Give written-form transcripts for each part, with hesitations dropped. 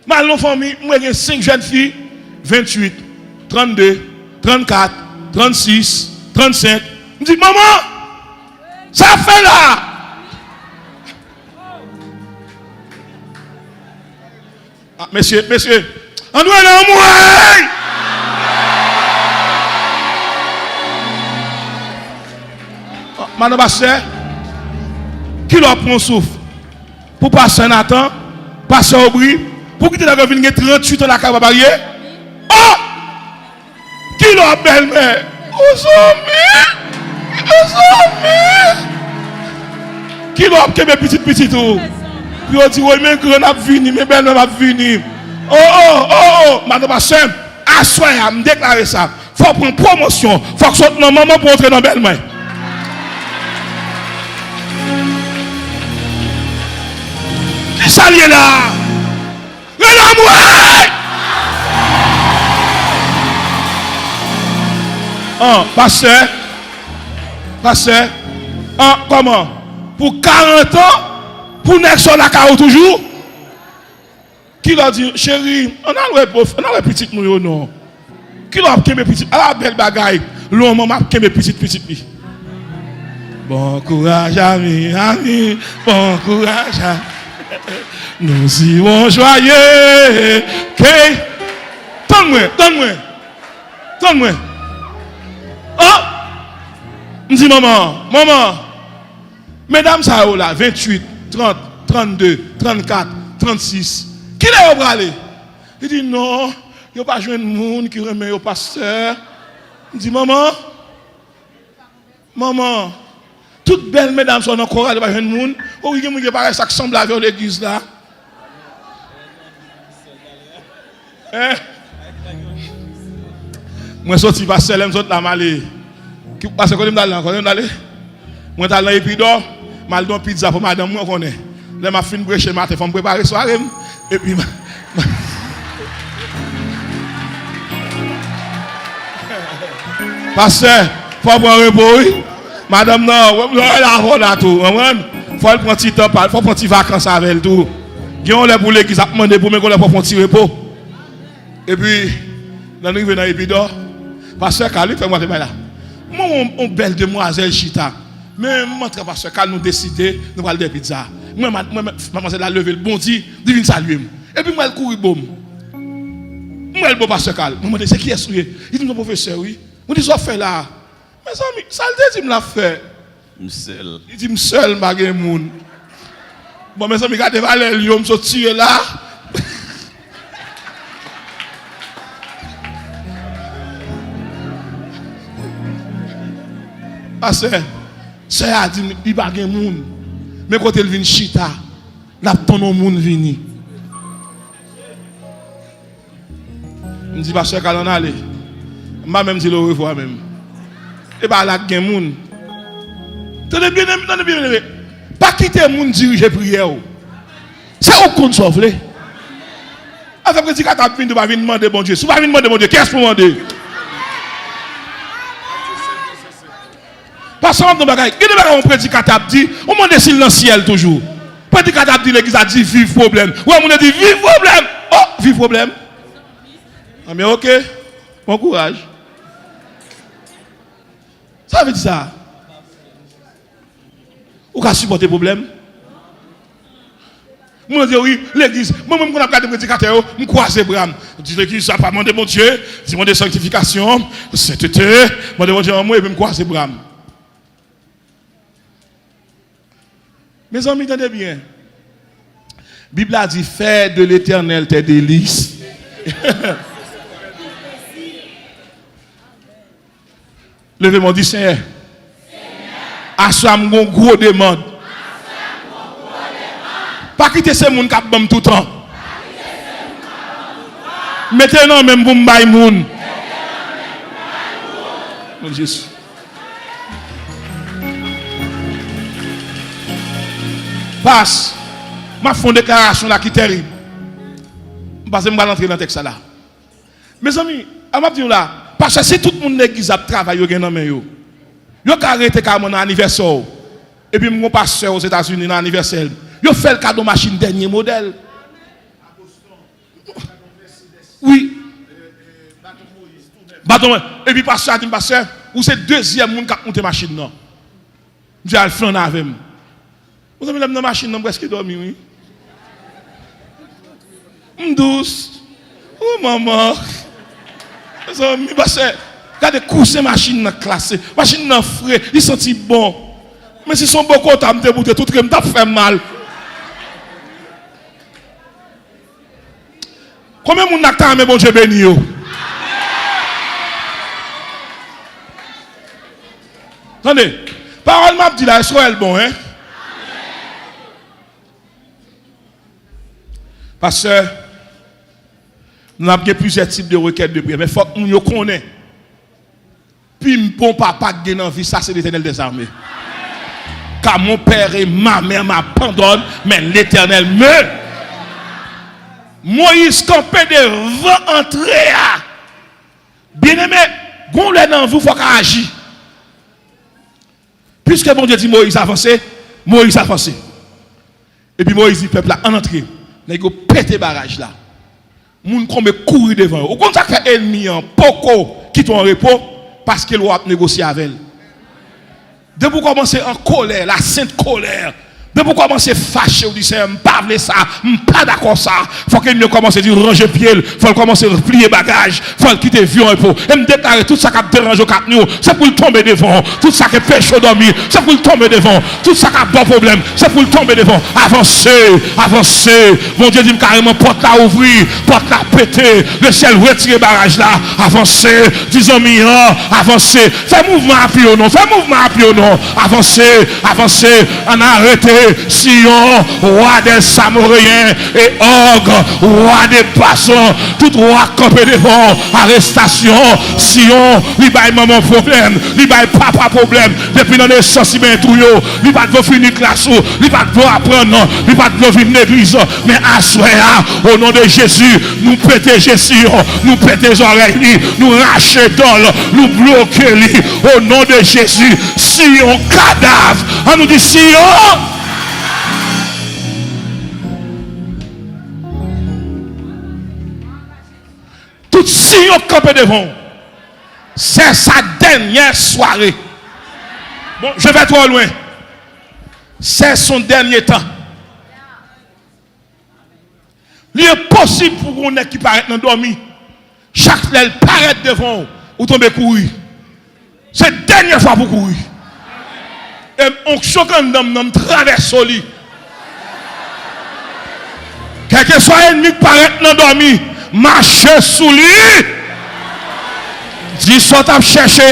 Mal non famille, moi j'ai 5 jeunes filles, 28, 32, 34, 36, 35. Je dis maman, ça fait là. Ah, monsieur, on doit aller en moi. Madame Pasteur, qui leur prend souffle pour passer Nathan, passer Aubry, pour quitter la ville 38 ans la cave barrière. Oh! Qui leur belle-mère? Aux amis! Qui leur que mes petites tout? Puis on dit, oui, mais grand a venu, mes belles-mères a venu. Oh! Madame Pasteur, assoyez, me déclarer ça. Il faut prendre promotion. Il faut que soit non maman pour entrer dans belle-mère. Qui s'allie là? Pasteur, comment? Pour 40 ans, pour next sur la carrière toujours? Qui l'a dit, chérie, on a le petit nous non? Qui l'a dit, petit? Ah, belle bagaille, l'homme m'a dit, petit. Bon courage, ami, bon courage, ami. Nous irons joyeux. Donne-moi. Oh! Je dis maman, mesdames, ça là, 28, 30, 32, 34, 36. Qui est au bras? Il dit non, il n'y a pas de monde qui remet au pasteur. Je dis maman, toutes belles mesdames sont encore là, il n'y a pas de monde. Oh, il y a pas ça qui semble à l'église là. Moi, je suis pas seul, je suis là, parce que quand je suis là, moi, je suis là, et puis, je suis là, pizza pour madame, moi, je connais. Là, je suis brèche matin, je vais me préparer la soirée. Et puis, pasteur, il faut prendre un repos. Madame, non, elle a là tout. Il faut prendre un petit temps, il faut prendre un petit vacances avec elle tout. Il y a un pour l'église, pour me pour prendre un petit repos. Et puis, dans le dans l'épidore, pasteur Kali, fais-moi là. Moi, on belle demoiselle Chita. Mais moi, pasteur Kali, nous décider, nous allons des pizzas. Moi, maman, c'est la lever le bon Dieu, divine saluer. Et puis, moi, elle court bon. Moi, elle bon pasteur Kali. Moi, c'est qui est souillé? Il dit, mon professeur, oui. On dit, ça fait là. Mais ça le dit, il me l'a fait. M'seul. Il dit, m'seul, ma moun. Bon, mais ça, me garde valeur, il me sorti là. Parce que ça a dit, il n'y a pas de monde. Mais quand il vient chita, la ton monde vient. Je dis, parce que quand on allait, je vais même dire au revoir même. Et bien là, il y a des gens. Tenez bien, pas quitter les gens diriger prière. C'est au compte sauvé. Avec le prédicateur, tu ne vas pas venir demander bon Dieu. Si tu vas venir demander bon Dieu, qu'est-ce pour demander? Parce que on prédicateur dit, on demande s'il dans le ciel toujours. Prédicateur dit l'église a dit vive problème. Ouais, on a dit vive problème. Oh, vive problème. Ah mais OK. Bon courage. Ça veut dire ça. Ou qu'à supporter problème. Moi je dis oui, l'église, moi-même quand on a regardé le prédicateur, je croise les bras. Je dis l'église, ça pas demandé mon Dieu, c'est demandé sanctification, sainteté, moi demande moi et puis je croise les bras. Mes amis, entendez bien. La Bible a dit, fais de l'Éternel tes délices. Levez-moi, dit Seigneur. Assois mon gros demande. Pas quitter ces gens qui ont tout le temps. Mettez-nous même pour m'bailler moun. Mon Jésus. Passe. Ma fond déclaration là qui est terrible. Parce que je vais entrer dans le texte là. Mes amis, je vais dire là, parce que si tout le monde l'église a travaillé, il y a un yo arrêté quand mon anniversaire. Et puis mon pasteur aux États-Unis dans l'anniversaire. Yo fait le cadeau machine dernier modèle. Oui. Et puis, pasteur a dit, pasteur, ou c'est deuxième monde qui a monté machine, non? Je dis, elle flanne avec moi. Vous avez la machine, non, presque dormi, oui. Douce. Oh, maman. Pasteur, regardez, courser machine classée. Machine frais, il sentit bon. Mais si son beau côté, me débouté, tout ce me fait mal. Combien de monde a bon Dieu béni? Attendez, parole m'a dit là, est-ce qu'elle est bon, hein? Parce que nous avons plusieurs types de requêtes de prière, mais il faut que nous connaissions. Puis mon papa qui est dans la vie, ça c'est l'Éternel des armées. Car mon père et ma mère m'abandonnent, mais l'Éternel me. Moïse campait devant entrer. Bien aimé, quand vous dans vous, il faut qu'il agisse. Puisque bon Dieu dit Moïse avancé, Moïse avancé. Et puis Moïse dit peuple là, en entrée. Il faut péter le barrage là. Moun comme courir devant. Ou quand ça fait ennemi en poco qui sont en repos parce qu'il doit négocier avec elle. Dès pour commencer en colère, la sainte colère. Dès pour commencer fâché, ou dit c'est pas ça, pas d'accord ça. Faut qu'il commence à dire ranger pied, faut commencer à plier bagage, faut quitter vieux repos. Et me déclarer tout ça qui dérange au cap nous, c'est pour le tomber devant. Tout ça qui pêche au dormir, c'est pour le tomber devant. Tout ça qui a bon problème, c'est pour le tomber devant. Avancez, avancez. Mon Dieu dit carrément porte là ouvrir, porte là péter, le ciel retirer barrage là. Avancez, disons miens, avancez. Fais mouvement à pied ou non, fais mouvement à pied ou non. Avancez, avancez, en arrêtez. Sion, roi des Samoréens et Og, roi des Passants, tout roi campé devant, arrestation, Sion, il va maman problème, il va papa problème, depuis dans les sens, il va tout yo, il va devoir finir classe, il va devoir apprendre, il va devoir venir l'église, mais à soi, au nom de Jésus, nous péter Jésus, nous péter les oreilles, nous racher d'ol, nous bloquer lui, au nom de Jésus, Sion, cadavre, on nous dit Sion. Tout si on campe devant, c'est sa dernière soirée. Bon, je vais trop loin. C'est son dernier temps. Il est possible pour qu'on ait qui paraît dans dormir. Chaque fois qu'elle paraît devant ou tomber courir. C'est la dernière fois pour courir. Et on choque un homme traverse au lit. Quel que soit l'ennemi qui paraît dans dormir. Marcher sous lui. Dis soit à chercher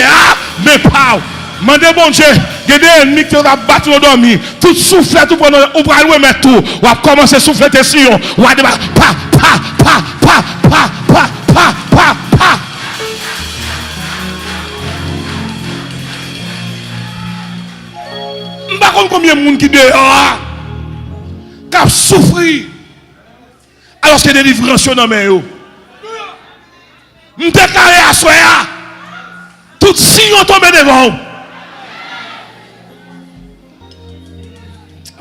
mais pas. Mandez bon Dieu, il y a des ennemis qui ont battu au dormir. Tout souffle, tout pendant ou va louer mettre tout. On va commencer à souffler tes sillons. On va démarrer pa. Je ne sais pas combien de monde qui dehors qui a souffert. Alors que des délivrances dans mes yeux. Je déclare à soi, tout si on tombe devant.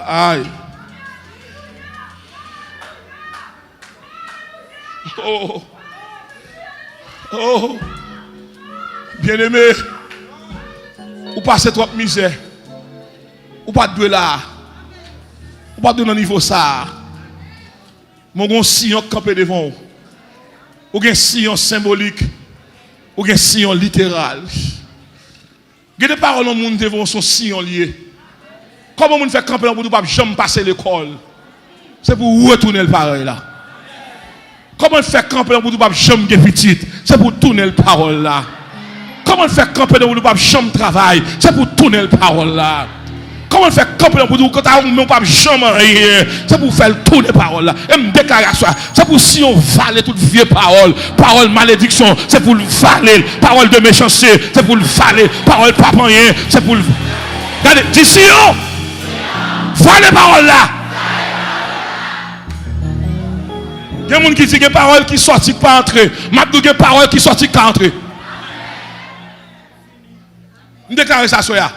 Aïe. Oh. Bien aimé. Ou passez trop de misère. Ou pas de là. Ou pas de dans niveau ça. Mon gon sillon campé devant. Ou gen sillon symbolique. Ou gen sillon littéral. Gen des paroles au monde devant son sillon lié. Comment on fait camper pour ne pas jamais passer l'école? C'est pour retourner le parole là. Comment on fait camper pour ne pas jamais get petite? C'est pour tourner le parole là. Comment on fait camper pour ne pas jamais travailler? C'est pour tourner le parole là. Comment on fait camper pour dire que tu n'as pas jamais rien? C'est pour faire tourner la parole là. Et me déclarer ça. C'est pour si on valait toute vieille parole. Parole malédiction. C'est pour le valer. Parole de méchanceté. C'est pour le valer. Parole pas rien. C'est pour le. Regardez. Dis si on. Valez parole là. Il y a des gens qui disent que les paroles qui sortent pas entrer. Maintenant, il y a des paroles qui sortent pas entrer. Je déclare ça sur là.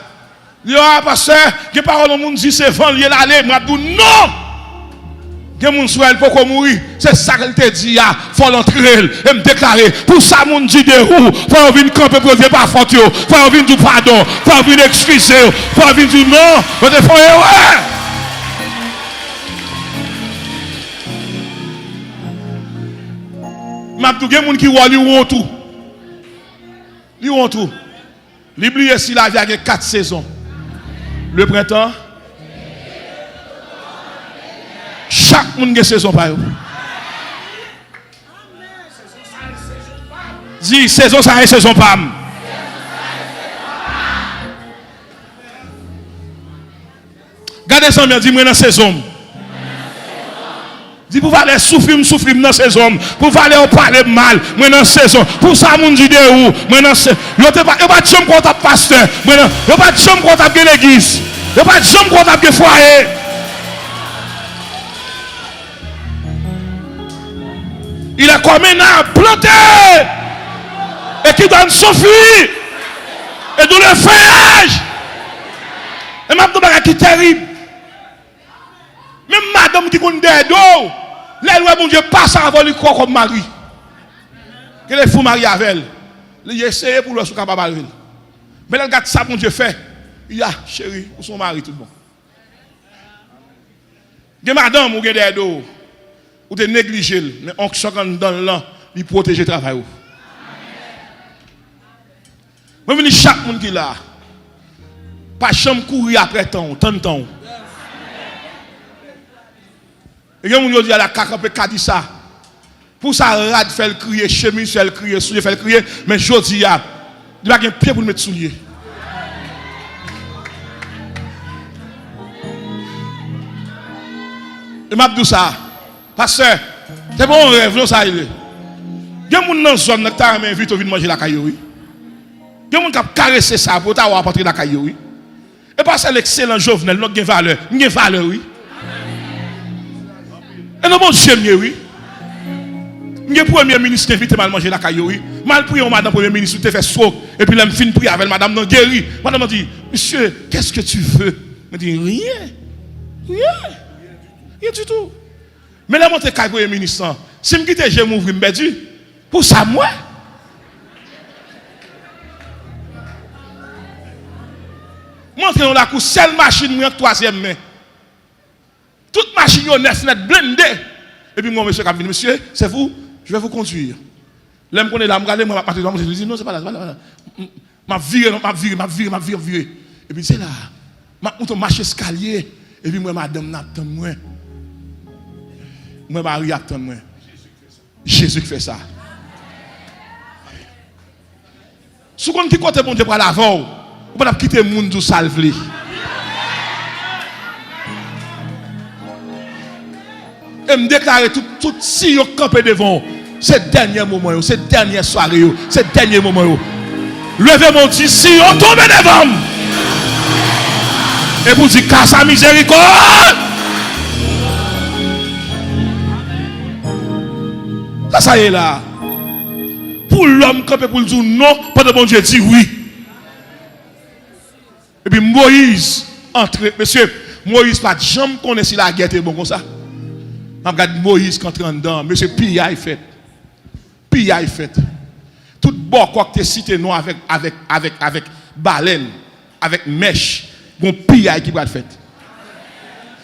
Il y a pasteur, qui parole au monde dit c'est vent lié l'aller, moi dis non. Que moun souel pour mourir, c'est ça qu'elle te dit, il faut l'entrer et me déclarer. Pour ça, moun dit de où, faut venir camper pour dire pas faute, faut venir du pardon, faut venir excuser, faut venir du non, faut faire ouais. M'a tout gen moun qui wa li ou tout. Li ou tout. L'oublier si la vie a 4 saisons. Le printemps, chaque monde a saison par eux. Dis saison ça et saison pam. Gardez ça bien, dis-moi dans saison. Dis pour aller souffrir dans saison. Pour aller parler mal, moi dans saison. Pour ça moun dit de où, moi dans saison. Yo pas de chambre comptable pasteur. Yo pas de chambre comptable l'église. Yo pas de chambre comptable foyer. Il est comme un arbre planté et qui donne son fruit et d'où le feuillage. Et ma petite qui est terrible. Même madame qui compte des dos, les lois, mon Dieu, passe avant lui croire comme mari. Que les fous mariés avec elle. Il essaye pour le sous capable. Mais elle regarde ça, mon Dieu, fait. Il a, chérie, pour son mari, tout bon. Que madame, ou des dos. Ou te négliger, mais on chacun dans l'an, il protège le travail. Moi, je dis chaque monde qui est là, pas chambre courir après temps, tant de temps. Et quand on dit à la cacape dit ça, pour ça, rad fait le crier, chemise fait le crier, soulier fait le crier, mais je dis, il n'y a pas un pied pour mettre soulier. Et m'a dit ça. Pasteur, c'est bon rêve, non ça il est. Il y a des gens dans la zone qui ont invité à manger la caillou. Il y a des gens qui ont caressé ça pour t'avoir apporté la caillou. Et parce que l'excellent Jovenel, nous avons valeur. Nous avons valeur, oui. Et nous avons Dieu, oui. Nous avons premier ministre qui invite à manger la caillou. Mal prié, madame premier ministre, tu fait souk. Et puis, elle fin prier avec madame, non guéri. Madame dit, monsieur, qu'est-ce que tu veux? Je dis, rien. Rien. Rien du tout. Mais là, mon te caille pour le ministre, si je quitte, je m'ouvre, je me dis, pour ça, moi. Montrez la cour, seule machine, moi, troisième main. Toute machine, on est blindée. Et puis, moi, monsieur, monsieur, c'est vous, je vais vous conduire. Là, je connais là, je dis, non, c'est pas là, c'est pas là. Ma viré. Et puis, c'est là. Je marche escalier. Et puis, moi, madame, n'attend moi. Moi, Marie attend moi. Jésus qui fait ça. Si on qui côté bon Dieu pour l'avant, on va quitter le monde du salvé. Et me déclarer tout si vous campez devant, c'est dernier moment, c'est dernière soirée, c'est dernier moment. Levez mon Dieu, si on tombe devant. Et vous dites, car sa miséricorde. Ça y est là. Pour l'homme camper pour le dire non, pendant que bon Dieu dit oui. Et puis Moïse entre, monsieur, Moïse pas de jambe connaît si la guerre est bon comme ça. Je regarde Moïse qui entre dedans, monsieur Pilla est fait. Pilla est fait. Tout bon quoi que tu cité non avec baleine, avec mèche, bon Pilla qui va le faire.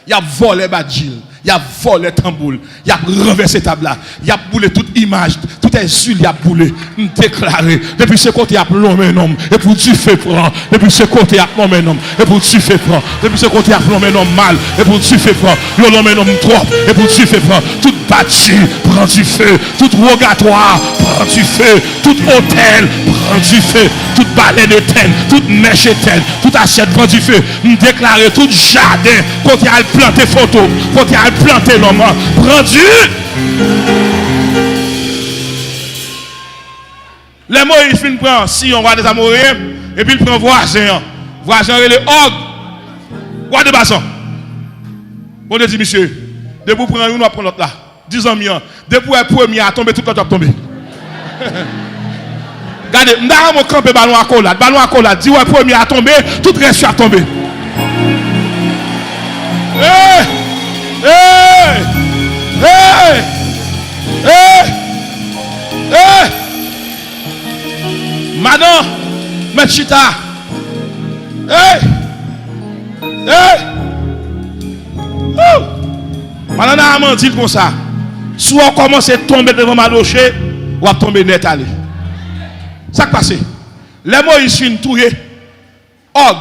Il a volé Badjil. Il a volé tamboul, il a renversé table, il a boulé toute image, toute insulte, il a boulé, déclaré. Depuis ce côté, il a plombé un homme, et pour tu fais prendre. Depuis ce côté, il a plombé un homme, et pour tu fais prendre. Depuis ce côté, il a plombé un homme mal, et pour tu fais prendre. Il a plombé un homme trop, et pour tu fais prendre. Toute bâtie prend du feu, tout rogatoire prend du feu, tout hôtel prend du feu, toute balai de terre, toute mèche éteinte, toute assiette prend du feu. Déclaré tout jardin, quand il a planté photo, quand il a planté l'homme, prend du. Les Moïse fin prend, si on va des amoureux, et puis il prend voisin. Voisin, il est ogre. Quoi de basson? On dit, monsieur, de vous prendre une, on va prendre l'autre là. 10 ans, depuis le premier à tomber, tout le temps à tomber. Regardez, nous avons campé ballon à collade. Ballon à collade, dit le premier à tomber, tout le reste à tomber. Hey! Hey! Hey! Madame, Mechita. Hey! Hey! Oh! Madame a dit comme ça. Si on commence à tomber devant ma loche, on va tomber net aller. Ça qui passe. Les Moïse fin touye. Og.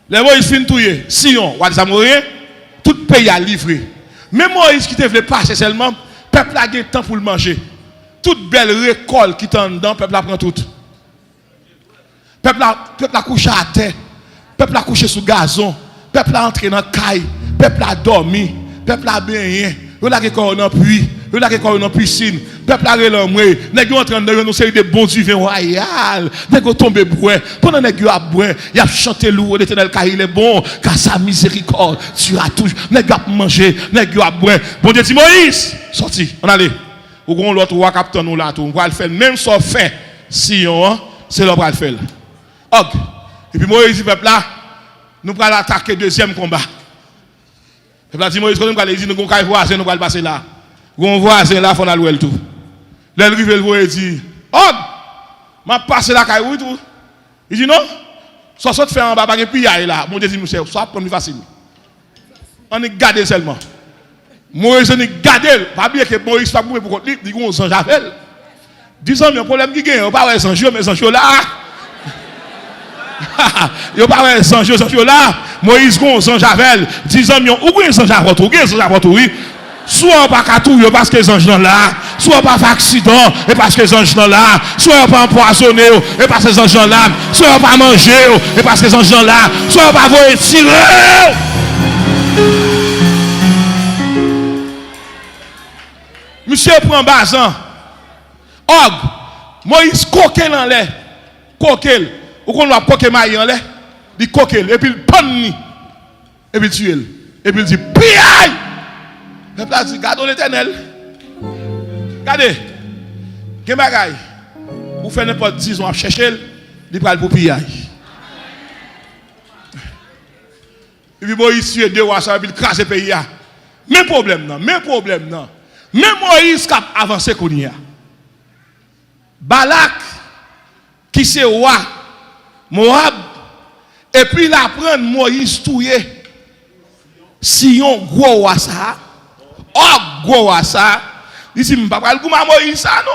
Les Moïse fin touye. Sion, on va dire rien. Tout pays a livré. Mais Moïse qui te voulait passer seulement, peuple a gagné temps pour le manger. Toute belle récolte qui t'en dedans, peuple a prend tout. Peuple a couché à terre. Peuple a couché sous gazon. Peuple a entré dans la caille. Peuple a dormi. Peuple a bien. Vous avez encore dans puits. Vous avez encore dans piscine. Peuple a relamoué. Nèg en train de nous série de bons du vin royal. Nèg tomber bois. Pendant nèg a bois, il a chanté louer l'Éternel car il est bon, car sa miséricorde sera toujours. Nèg a manger, nèg a bois. Bon Dieu dit Moïse, sorti. On allez. Ou gon l'autre roi capitaine nous là tout. On va le faire même sans fait. Si on c'est là pour le faire. Og. Et puis Moïse dit peuple là, nous allons attaquer deuxième combat. Peuple a dit Moïse, nous allons dire nous allons voisin, nous allons passer là. Gon voisin là, faut aller le tout. L'arrivé le voit et dit, Og, m'a passé la caille tout. Il dit non. Soit fait en bas pas puis là. Mon Dieu dit nous c'est soit prendre facile. On est gardé seulement. Moïse est gardé, pas bien que Moïse pas pour contre lui, dit qu'on sans javel. Disons mais problème qui gagne, pas ouais sans jeu mais sans jeu là. Yo pas ouais sans jeu là. Moïse gon sans javel. Disons mais ou gagne sans javel, ou gagne sans javel oui. Soit pas katouille parce que les anges sont là, soit pas fait accident et parce que les anges sont là, soit pas empoisonné et parce que les anges sont là, soit pas manger et parce que les anges sont là, soit pas voyer tirer. Monsieur prend bazan. Og, Moïse coquel en l'air. Coquel. Ou qu'on va coquer maille en l'air. Il coquel et puis il panne. Et puis il tue. Et puis il dit piaille. Le peuple a dit, gardons l'Éternel. Regardez. Quel bagaille. Vous faites n'importe 10 ans à chercher, il va pour piaille. Et puis Moïse tue deux rois, ça va craser le pays. Même problème non, même problème non. Même Moïse qui a avancé qu'on y a. Balak, qui c'est roi, Moab, et puis il apprend Moïse touye. Sion, gros roi ça. Oh, gros roi ça. Il dit, je ne vais pas le Moïse ça, non?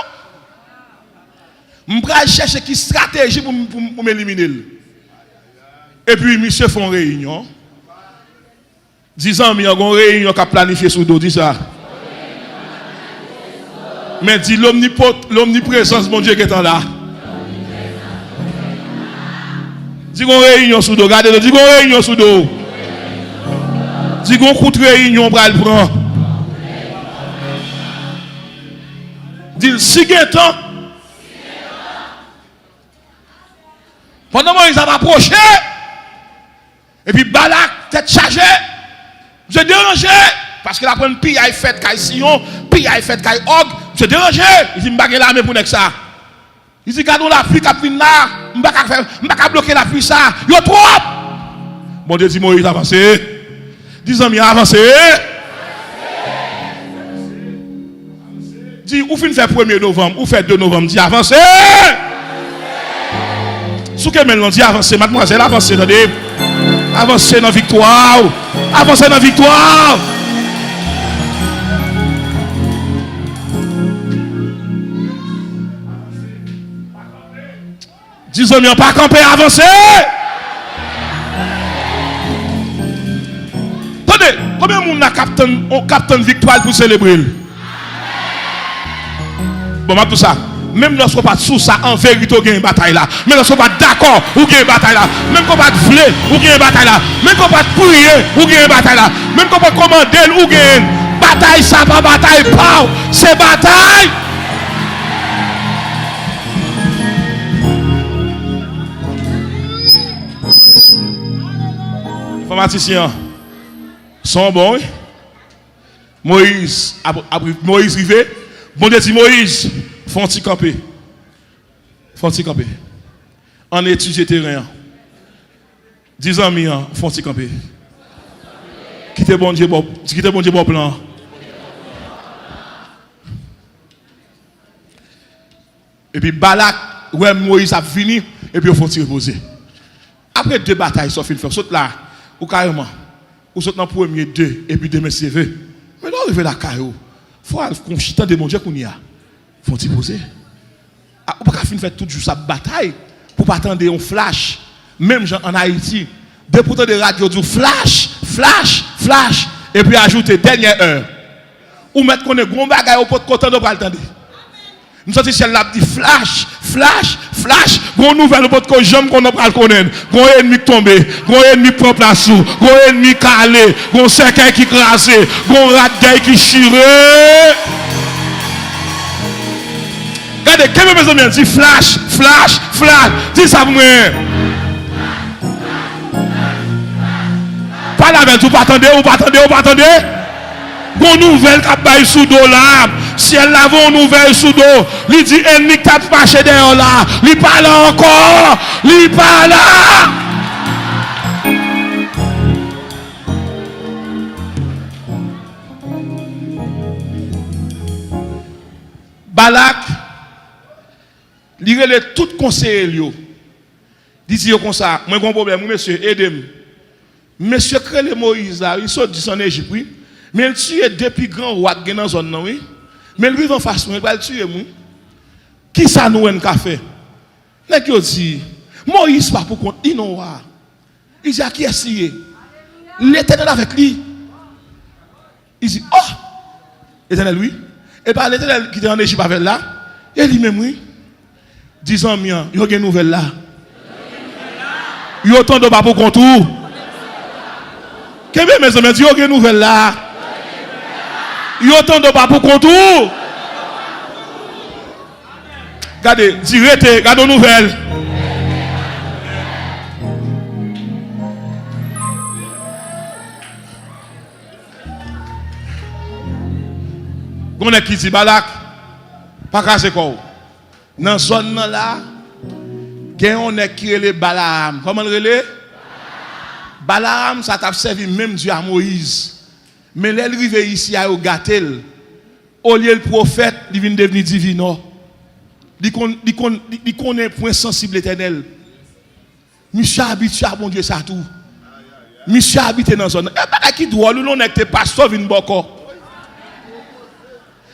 Je vais chercher qui stratégie pour m'éliminer. Et puis, monsieur font réunion. 10 ans, il y a une réunion qui a planifié sous dos, dis ça. Mais dit l'omniprésence, mon Dieu, qui est là. Dis qu'on réunion sous dos, regardez, dis qu'on réunion sous dos. Dis qu'on coup de réunion pour le prendre. Dis si il y a temps. Pendant que ils ont approché, et puis Balak, tête chargée, je dérangé, parce que la première pille a fait qu'à Sion, pille a fait qu'à Og, je dérangé, il dit, je ne vais pas l'armée pour ça. Il dit, gardons la pluie qui vient là, je ne vais pas bloquer la pluie ça, il y a trop. Mon Dieu dit, Moïse avancé, 10 ans, il a avancé. Dit, ou fin fait 1er novembre, ou fait 2 novembre, dit, avancé. Sous que maintenant dit avancez, mademoiselle, avancez, attendez. Avancez dans la victoire. Avancez dans la victoire. Disons, mais pas camper, avancez. Attendez, combien de monde a capté victoire pour célébrer? Bon, ma tout ça. Même lorsqu'on pas sous ça, en vérité, on gagne une bataille là. Même lorsqu'on pas d'accord, on gagne une bataille là. Même qu'on pas vouloir, on gagne une bataille là. Même qu'on pas prier, on gagne une bataille là. Même qu'on pas commander, on gagne. Bataille, ça pas bataille, pas. C'est bataille. Informaticiens sont bons. Moïse rivé. Bon Dieu dit Moïse. Font-ils camper? Font-ils camper? En étudier terrain. 10 ans, font-ils camper? Quittez bon Dieu, bon plan. Et puis Balak, ouais, Moïse a fini, et puis il faut se reposer. Après 2 batailles, ça fait saute là, ou carrément, ou saute dans le premier 2, et puis demain c'est vrai. Mais là, arrive la caillou, il faut qu'on chita de mon Dieu qu'on y a. Il faut se poser. On ne peut pas faire toute sa bataille pour pas attendre un flash. Même en Haïti, des pourtant de radio du flash, flash, flash, et puis ajouter dernière heure. Ou mettre qu'on est gros bagage au pot de content de pas attendre. Nous sommes ici, là, dit flash, flash, flash, gros nouvelle au pot de jambe qu'on n'a pas le connaître. Gros ennemi tombé, gros ennemi prend place, gros ennemi calé, gros cercueil qui crasé, gros rat qui chiré. Regardez, quel mes amis dit flash, flash, flash. Dis ça pour moi. Pas la même, vous pas attendez, vous pas attendez, vous pas attendez. Bon nouvelle qui a baillé sous dos là. Si elle a une nouvelle sous dos, il dit ennemi qui a marché derrière là. Il parle encore. Il parle là. Balak, il relève tout conseiller. Il dit comme ça, moi j'ai un problème, monsieur, aidez-moi. Monsieur crée Moïse là, il sort en Égypte, oui. Mais il tue depuis grand roi qui est dans la zone, oui. Mais il vit en face, il va tuer moi. Qui ça nous a fait? Il dit, Moïse pas pour compte, il non va. Il dit à qui est-ce qu'il est? L'Éternel avec lui. Il dit, oh, l'Éternel oui. Et par l'Éternel qui était en Égypte avec là, et lui-même oui. 10 ans, il y a une nouvelle là. Il y a autant de bas pour contour. Qu'est-ce que mes amis disent, il y a une nouvelle là. Il y a autant de bas pour contour. Regardez, direct, regardez une nouvelle. On est qui dit Balak, pas casser quoi. Dans la zone là, on est qui est Balaam. Comment le relais? Balaam, ça t'a servi même Dieu à Moïse. Mais là, il arrive ici à Gatel. Au lieu le prophète, il vient devenir divin. Il connaît point sensible éternel. Monsieur habitué à bon Dieu, ça tout. Monsieur habité dans la zone. Et pas qui doit, nous on est pasteur vin boko.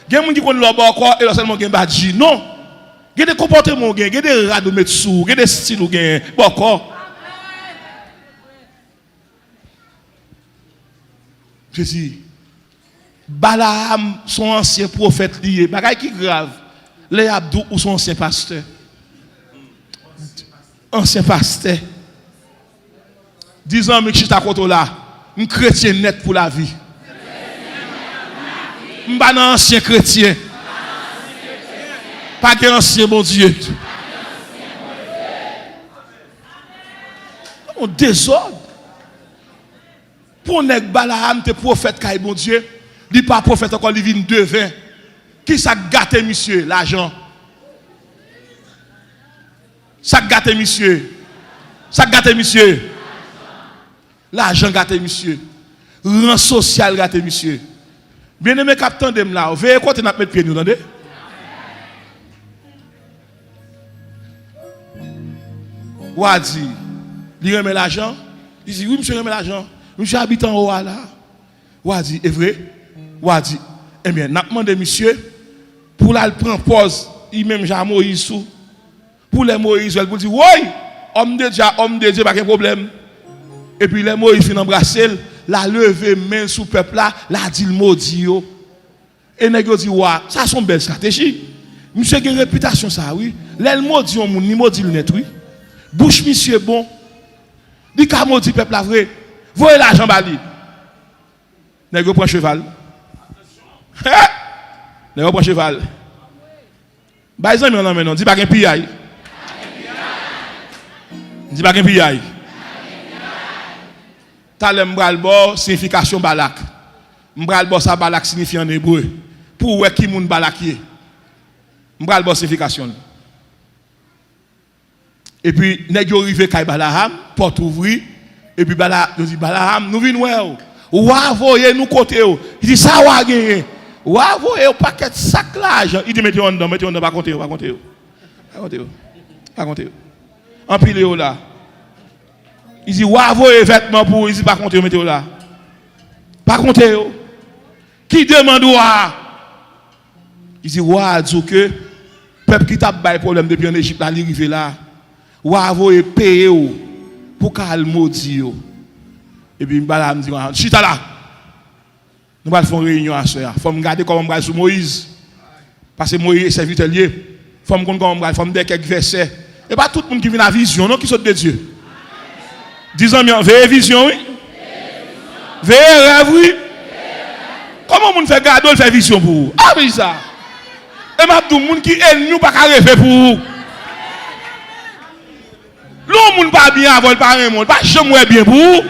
Il y a des gens qui connaissent leur boko et là seulement gen badji. Non. Il y a des comportements, il y a des rats de mettre sous, il y a des styles boko. Je dis, Balaam, son ancien prophète lié, bagay qui grave. Les Abdou ou son ancien pasteur. Ancien pasteur. 10 ans, je suis à côté là. Un chrétien net pour la vie. Je suis un ancien chrétien. Pas qu'un ancien bon Dieu. On désordre. Pour que Balaam te prophète car bon Dieu, il pas prophète encore il vient devin. Qui ça gâte monsieur l'argent? Ça gâte monsieur. Ça gâte monsieur. L'argent gâte monsieur. Rang social gâte monsieur. Bien-aimé capitaine de là, veillez quand tu n'as mettre pied nous entendez? Wadi, il remet l'argent. Il dit oui monsieur remet l'argent. Monsieur habite en haut là. Wadi, est vrai? Wadi, eh bien, n'a demandé monsieur pour la prendre pause, il même Jean Moïse sous. Pour les Moïse, elle dit oui, homme de Dieu, pas de problème. Et puis les Moïse fin embrasser, la lever main sous peuple là, la dit le maudit yo. Et nèg dit wa, ça son belle stratégie. Monsieur a une réputation ça oui. Les maudit on ni maudit le net oui. Bouche monsieur bon. Dit ka maudit peuple là vrai. Voyez l'argent bali. Nèg prend cheval. Nèg prend cheval. Ba zami on nan dit pas gen piaille. Dit pas gen piaille. Talem bral bo signification Balak. Mbral bo ça Balak signifie en hébreu. Pour ouais qui moun Balakier. Mbral bo signification. Et puis nèg yo rive kay Balaam, porte ouvri et puis Balaam dit Balaam nous vinn ouais. Wa voye nous côté yo. Il dit ça wa gagner. Wa voye paquet sac l'argent. Il dit mettez on dedans pas compter, pas compter. Pas compter. En pile là. Il dit, ouais, voyez vêtements pour, il dit, pas compter, mettez là. Pas compter. Qui demande ouais? Il dit, ouais, dit que, peuple qui t'a pas problème depuis en Égypte, là, il arrive là. Ouais, voyez payer pour qu'elle maudit. Et puis, je me dit, chita là. Nous allons faire une réunion à ce soir. Il faut me regarder comment on va sur Moïse. Parce que Moïse est serviteur lié. Il faut me comprendre comment on va faire quelques versets. Et pas tout le monde qui vient à la vision, non, qui saute de Dieu. Disons bien, veille vision, oui. Veille rêve, oui. Comment on fait garder, on fait vision pour vous? Ah oui, ça. Et ma tout le monde qui est nous, pas qu'à rêver pour vous. L'homme pas bien avant le parrain, monde, pas jamais bien pour vous.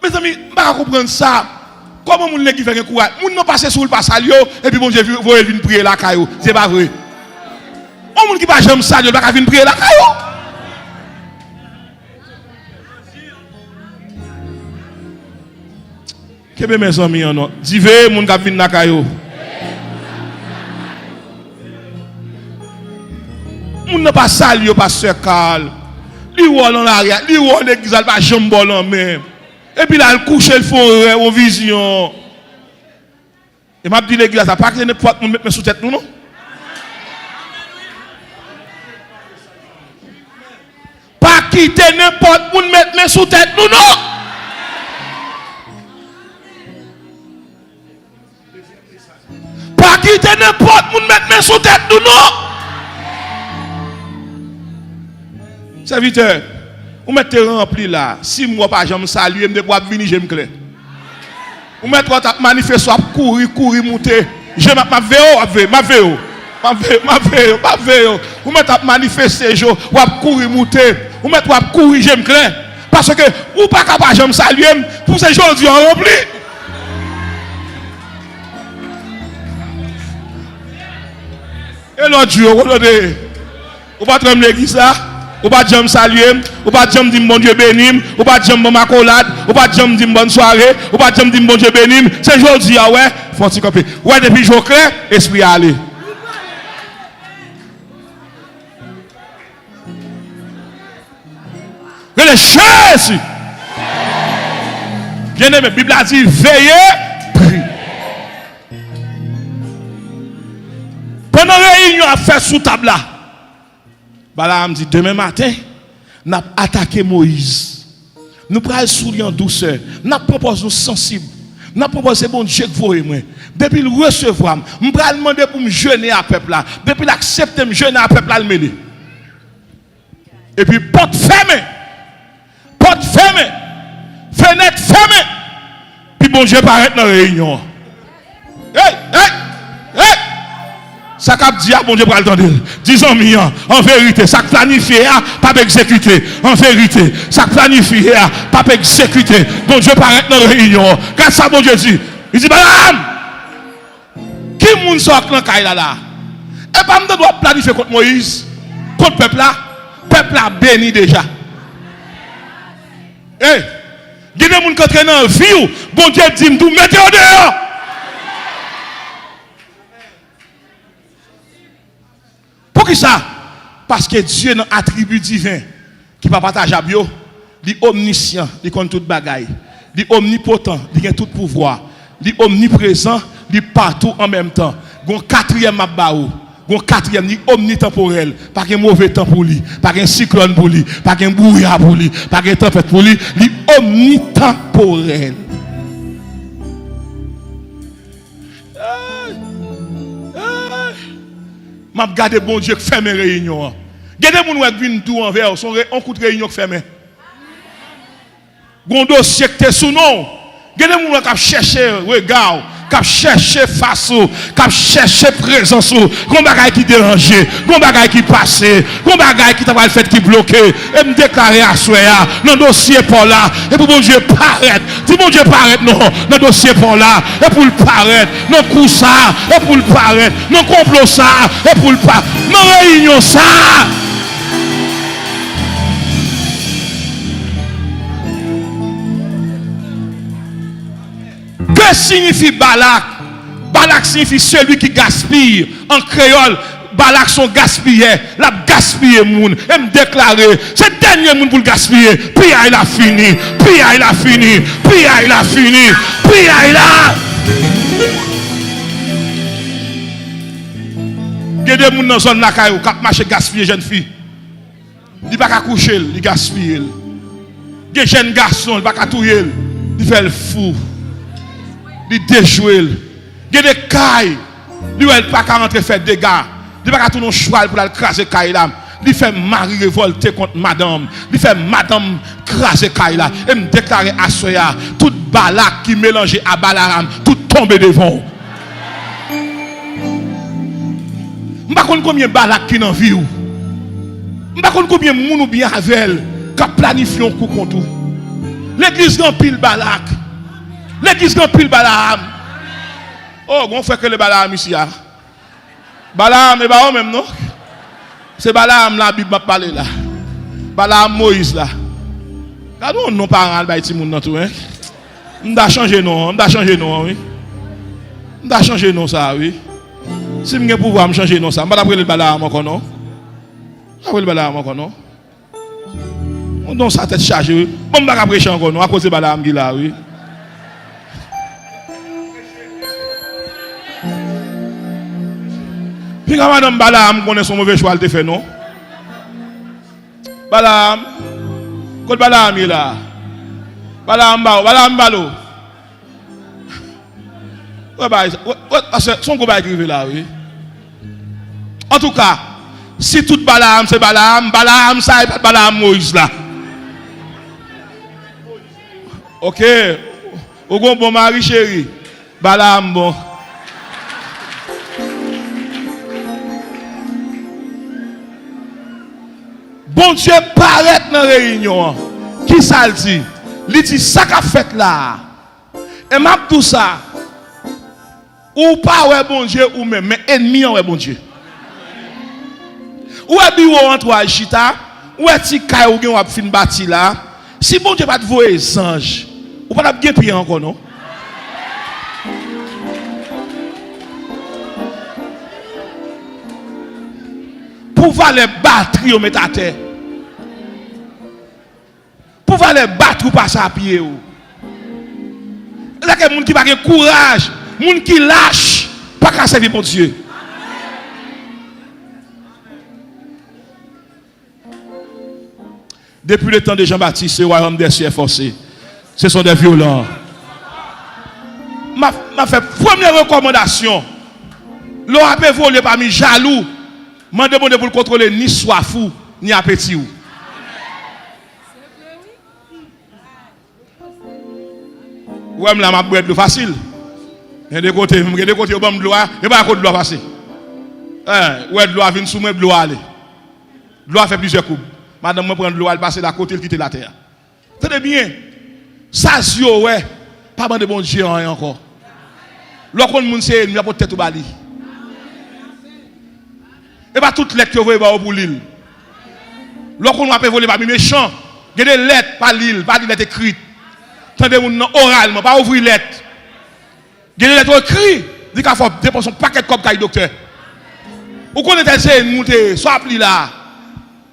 Mes amis, je ne peux pas comprendre ça. Comment mon qui fait un courage? Moun non passe sur le passage et puis bon Dieu voyez venir prier la caillou. C'est pas vrai. On moun qui pas jamais ça, Dieu pas venir prier la caillou. Que mes amis non. Dive moun qui venir la caillou. Moun non pas saluer pasteur Carl. Li wol en arrière, li wol l'église pas jamais bon en même. Et puis là, il couche le fond en vision. Et m'a dit l'église, ça pas que n'importe qui mettre sous tête nous non. Pas quitter n'importe qui mettre sous tête nous non. Pas quitter n'importe qui mettre sous tête nous non. Serviteur, vous mettez rempli là. Si moi pas jamais saluer, je vais venir, je me clair. Vous mettez manifester, courir, monter. Je m'avais. Vous mettez manifester, je vais courir, monter. Vous mettez courir, je me clair. Parce que vous pas capable de me saluer pour ces jours du rempli. Et l'autre jour, vous pas trembler l'église là. Ou pas jamais saluer, ou pas jamais dire bon Dieu béni, ou pas jamais ma collade, ou pas jamais dire bonne soirée, ou pas jamais dire bon Dieu béni. C'est aujourd'hui, ouais, faut s'y camper. Ouais, depuis jour clair, esprit à aller. Les Jésus. Bien aimé, la Bible a dit veillez, priez. Pendant la réunion à faire sous table là. Balaam dit demain matin, nous allons attaquer Moïse. Nous allons sourire en douceur. Nous proposons nous sensibles. Nous proposons bon Dieu que vous moi. Depuis le recevoir, nous allons demander pour me jeûner à peuple là. Depuis l'accepter me jeûner à peuple là le mêler. Et puis porte fermée. Fenêtre fermée. Puis bon Dieu paraît dans la réunion. Hey! Ça cap dit, bon Dieu, pour l'entendre. Disons, en vérité, ça planifie, pas exécuter. En vérité, ça planifie, pas exécuter. Bon Dieu, paraît dans la réunion. Quand ça, bon Dieu dit, il dit, madame, qui moun sort dans la là? Et pas me doit planifier contre Moïse, contre le peuple là. Le peuple a béni déjà. Eh, il y a des gens qui sont dans la vie, bon Dieu dit, mettez au dehors. Pour qui ça? Parce que Dieu a un attribut divin qui va partager à bio. Il est omniscient, il connaît toute bagaille. Il est omnipotent, il a tout pouvoir. Il est omniprésent, il est partout en même temps. Il y a un quatrième abbaou. Il y a un quatrième, il est omnitemporel. Pas un mauvais temps pour lui, pas un cyclone pour lui, pas un brouillard pour lui, pas un tempête pour lui. Il est omnitemporel. Je regarde bon Dieu qui fait mes réunions. Il y a des gens qui viennent tout envers, on coup de réunion qui fait mes. Il y a des dossiers qui sont sous nom. Il y a des gens qui cherchent regard, qui cherchent face, qui cherchent présence. Il y a des gens qui dérangent, il y a des gens qui passent, il y a des gens qui ont fait qui bloqué. Et me déclarer à soi, dans le dossier pour là, et pour bon Dieu paraître. Si bon Dieu paraître, non, dans le dossier pour là, et pour le paraître, non, coup ça, et pour le paraître, non, complot ça, et pour le paraître, non, réunion ça. signifie Balak? Balak signifie celui qui gaspille. En créole, Balak son gaspillé. La gaspiller moun. Et me déclarer, c'est dernier moun pour le gaspiller. Puis il a fini. Puis il a fini. Puis il a fini. Puis il a. Il y a des gens dans la zone qui ont marché gaspiller jeune fille. Il ne peut pas coucher, il gaspille. Il y a des jeunes garçons, il ne peut pas touiller. Il fait le fou. Il déjouer. Il y a des cailles. Il ne peut pas rentrer faire des dégâts. Il ne peut pas tourner un cheval pour craser caille là. Il fait mari révolté contre madame. Il fait madame craser caille là. Et me déclarer à Soya, tout Balak qui mélangeait à Balaram, tout tombe devant. Je ne sais pas combien de Balak qui n'en vit. Je ne sais pas combien de gens bien avec elle qui planifient un coup contre tout. L'église n'a pile Balak. L'église n'a pile Balaam. Oh, on fait que le Balaam ici. Balaam et Balaam même, non? C'est Balaam la Bible m'a parlé là. Balaam Moïse là. Regardez, non parents ba ti moun nan tout hein. On doit changer non, oui. On doit changer non ça oui. Si je pouvoir me changer non ça, je ne vais pas appeler le Balaam encore non. Après le Balaam encore non. On donne sa tête chargée. Bon, je ne vais pas prêcher encore non à cause de Balaam qui là oui. Puis quand madame Balaam connaît son mauvais choix, elle te fait non. Balaam, quand Balaam est là. Balaam balo. Son combat écrivé là, oui. En tout cas, si tout Balaam c'est Balaam, Balaam ça n'est pas Balaam Moïse là. Ok. Au bon mari chéri. Balaam bon. Bon Dieu paraît dans la réunion. Qui ça le dit? Il dit ça qu'a fait là. Et m'a tout ça. Ou pas ouais bon Dieu ou même mais ennemi ouais bon Dieu. Ou est bureau entourage chita, ou est ti kay ou gen ou fin bâti là. Si bon Dieu pas te voyer les anges, ou pas bien prier encore non? Pour voir les batteries au mettre à terre. Pour voir les battre ou passer à pied. Là, il y a des gens qui n'ont pas de courage, des gens qui lâchent, pas qu'à servir pour Dieu. Depuis le temps de Jean-Baptiste, le royaume des cieux est forcé. Ce sont des violents. M'a fait première recommandation. L'on a pas volé parmi jaloux. M'a demandé pour le contrôler ni soif ou ni appétit ou. Ouais, je vais boire de l'eau facile. Il y a des côtés, il y a des côtés où je vais boire de l'eau, il y a de l'eau facile. Ouais, de l'eau vient sous moi, de l'eau aller. De l'eau fait plusieurs coups. Madame, je prends de l'eau, elle passe de côté, elle quitte la terre. Tenez bien. Ça, c'est ouais. Pas de bon Dieu encore. Lorsqu'on nous c'est ennemi, pour tête ou bali. Et pas toute lettre que vous voyez pour l'île. Lorsqu'on a volé par méchant, il y a des lettres par l'île, pas des lettres écrites. Tendez vous oralement, pas ouvrir lettre. Il y a des lettres écrites. Dit qu'il faut dépenser un paquet de copes caille docteur. Ou qu'on est essayé de monter, soit appelé là.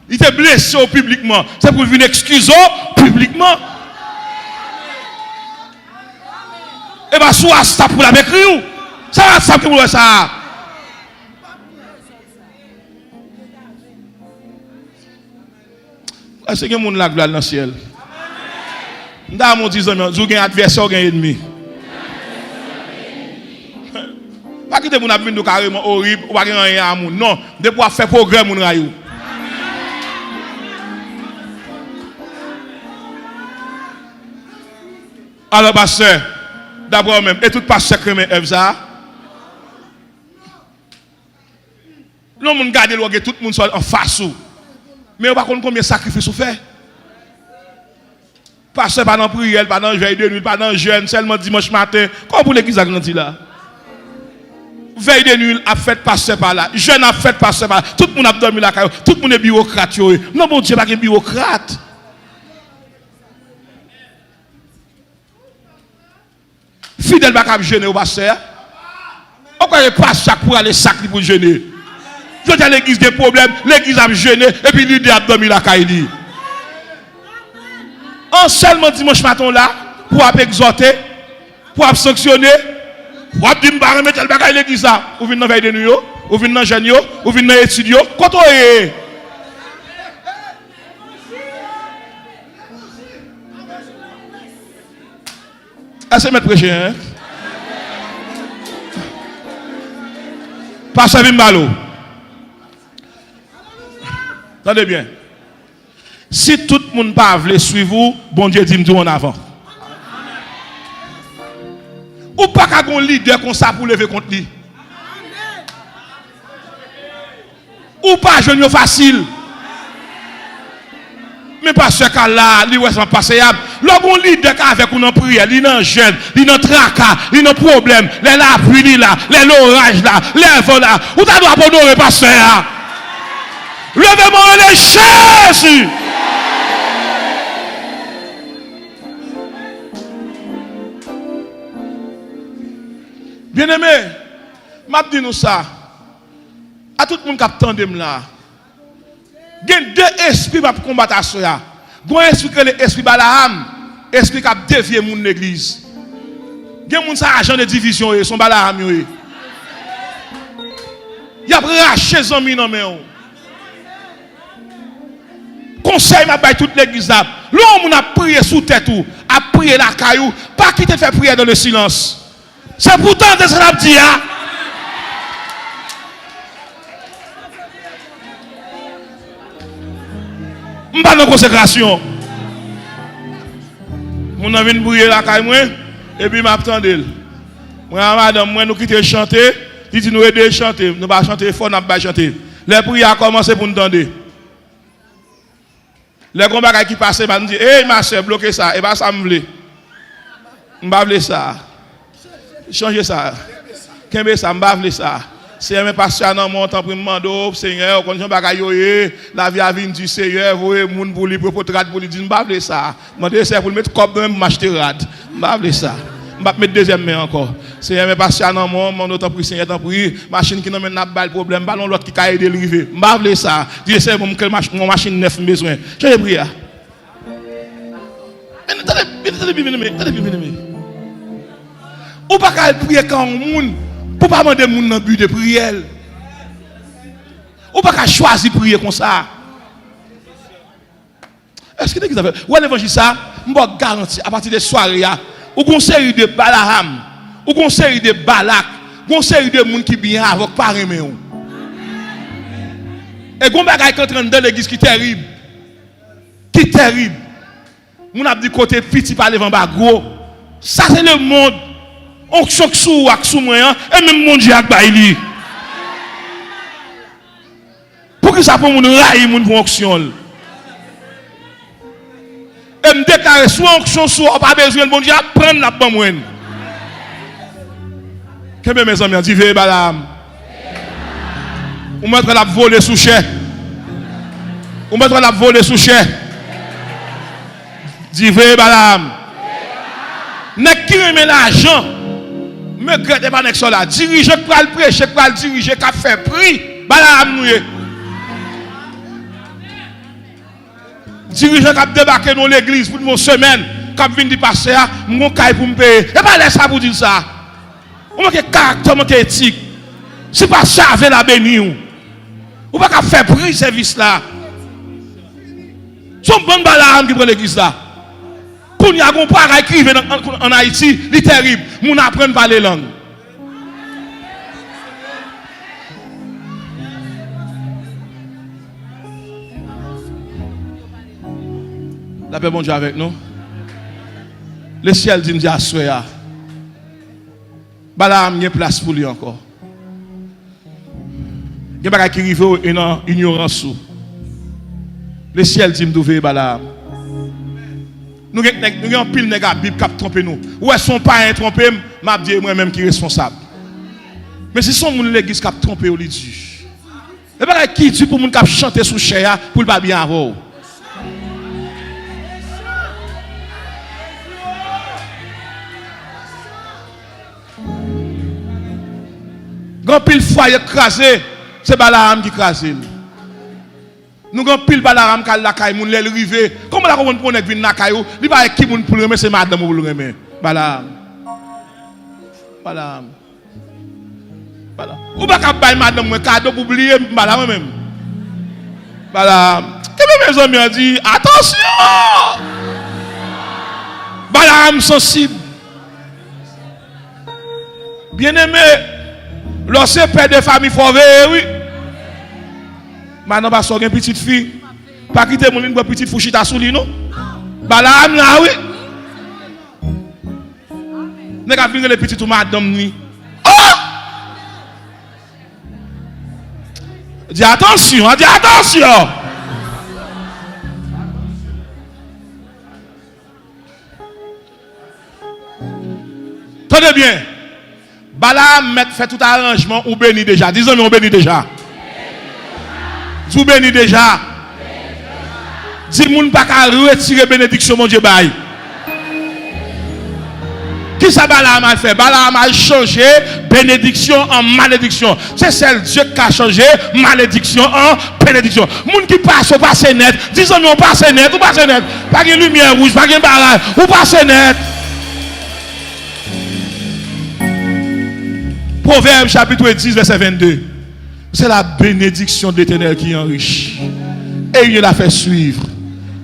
Il était blessé publiquement. C'est pour venir excuser publiquement. Et bien, soit ça pour la m'écrire. Ça va ça pour ça. Est-ce que les gens la gloire dans le ciel? Dans mon disant, vous avez un adversaire, vous avez un ennemi. Pas que vous avez carrément horrible, ou pas rien à moun. Non, de pouvoir faire progrès, mon rayou. Alors, pasteur, d'abord même, et tout pasteur qui aime Evza, le monde garde le tout le monde soit en face. Mais on ne sait pas combien de sacrifices vous faites. Pasteur, pas dans prière, pas dans veille de nuit, pas dans jeûne, seulement dimanche matin. Comment pour l'église a grandi là? Veille de nuit a fait pasteur par là. Jeûne a fait pasteur par là. Tout le monde a dormi là. Tout le monde est bureaucrate. Non, mon Dieu, pas un bureaucrate. fidèle pas gêner au pasteur. Pourquoi il passe chaque pour aller sacré pour gêner? Je dis à l'église des problèmes, l'église a gêné et puis l'idée a dormi la caille. En seulement dimanche matin là, pour exhorter, pour sanctionner, pour dire que remettre le bagage l'église là, ou venir dans veille de nuit, ou venir dans jeune, ou venir dans études, quand on est. Assez mettre prêcher, hein? Pasteur Bimbalo. Attendez bien. Si tout le monde ne veut suivre vous, bon Dieu dit nous en avant. Ou pas qu'un leader comme ça pour lever contre lui. Ou pas jeune facile. Mais pas ce cas là, lui est passable. Lorsqu'on leader avec une prière, il est jeune, il est tracas, il est problème, les la pluie là, les l'orage là, les vents là. Ou t'as droit pour nous passer là. Levez-moi les Jésus. Bien-aimé, m'a dit nous ça. À tout le monde qui attend là. Il y a deux esprits pour combattre ça. Il y a un esprit qui est l'esprit Balaam, esprit qui a dévié l'église. Il y a un agent de division, son Balaam. Il a raché les amis dans les mains. Conseil m'a baillé toute l'église là. L'homme a prié sous tête ou a prié la caillou, pas quitter faire prière dans le silence. C'est pourtant de ce qu'on a dit. Je ne suis pas dans la consécration. Je viens prier la caillou et puis je m'attends. Moi, madame, moi, nous quittons chanter. Il dit nous aider à chanter. Nous ne pas chanter fort, nous ne pas chanter. Les prières ont commencé pour nous entendre. Les combats qui passent, ils disent, hey ma soeur, bloquez ça. Et bien ça me voulait. Je ne veux ça. Changez ça. Qu'est-ce ça, je ne veux ça. C'est un pasteur dans mon temps pour me demander, Seigneur, quand je bagaille, la vie a venu du Seigneur, vous voyez, moun pour lui, pour lui dire, je ne veux ça. Je veux ça pour le mettre comme même, m'acheter rad. Je ne veux ça. Je vais mettre deuxième main encore. Seigneur, mes pasteurs dans mon temps pour Seigneur, tant pour machine qui n'a pas de problème, ballon l'autre qui a aidé le river. Je ne veux ça. Dieu sait mon machine neuf besoin. Je vais prier. Attendez bien. Ou pas qu'à prier quand on moun, pour pas demander moun dans but de prière. Ou pas qu'à choisir prier comme ça. Est-ce que vous avez ou l'évangile ça, je vous garantis à partir de soirée ou conseil de Balaam, ou conseil de Balak, conseil de moun qui bien avec pas aimer ou. Et gon bagay qui entraîne dans l'église qui terrible. Qui terrible. Moun a dit côté petit par devant bas gros. Ça c'est le monde. On choque sous ak sous moyen et même mon Dieu ak baili. Pour que ça pour moun railler moun pour onction. Et me déclarer soit onction soit pas besoin bon Dieu prendre la ban moine. Que mes amis dit veille Balaam. On mettre la voler sous chèque. On mettre la voler sous chèque. Dit veille Balaam. N'est qui remet l'argent. Me grette pas nek là. Diriger pour le prêcher, pour le diriger qu'a fait prix. Balaam nous. Dirigeant qui a débarqué dans l'église pour une semaine, qui a venu passer, mon caille pour me payer. Et pas laisse ça pour dire ça. On manque caractère, manque éthique. C'est pas ça avec la béni. Ou pas faire prix service là. Son bon Balaam qui prend l'église là. Pour y avoir un pareil qui vient en Haïti, c'est terrible. Moun apprend à parler langue. La paix bon Dieu avec nous. Le ciel dit nous assoya. Balaam y a place pour lui encore. Il y a des gens qui arrivent en ignorance. Le ciel dit nous veiller Balaam. Nous avons un pile de Bible qui a trompé nous. Ou est-ce son pas trompé, m'a dit moi-même qui est responsable. Mais si son moun l'église qui a trompé ou li dit. Et pas qui dit pour moun qui a chanté sous chair pour le pas bien avoir. Grand pile foyer crasé, c'est Balaam qui crase. Nous grand pile Balaam qui la caille moun l'el rivé. Comment la comprendre pour nek vinn na caillou, li pas qui moun pour remettre c'est madame pour le remettre. Balaam. Balaam. Balaam. Ou pas capable madame moi cadeau pour oublier Balaam même. Balaam. Que mes amis ont dit attention. Balaam sensible. Bien-aimé, lorsque père de famille faut veiller, oui. Maintenant, pas sortir une petite fille. Pas quitter mon une petite fouchita sous lui, non? Balaam là, oui. N'est qu'à venir les petites ou madame ni. Oh! Dis attention, dis attention. Tenez bien. Balaam fait tout arrangement ou béni déjà. Disons nous on béni déjà. Vous béni déjà. Dis moun pas qu'à retirer bénédiction mon Dieu bail. Qui ça Balaam a fait? Balaam a changé bénédiction en malédiction. C'est celle Dieu qui a changé malédiction en bénédiction. Moun qui passe ou passe net. Disons nous on passe net ou passe net. Pas de lumière rouge, pas de barrage. Ou passe net. Proverbe chapitre 10 verset 22. C'est la bénédiction de l'Éternel qui enrichit. Et il l'a fait suivre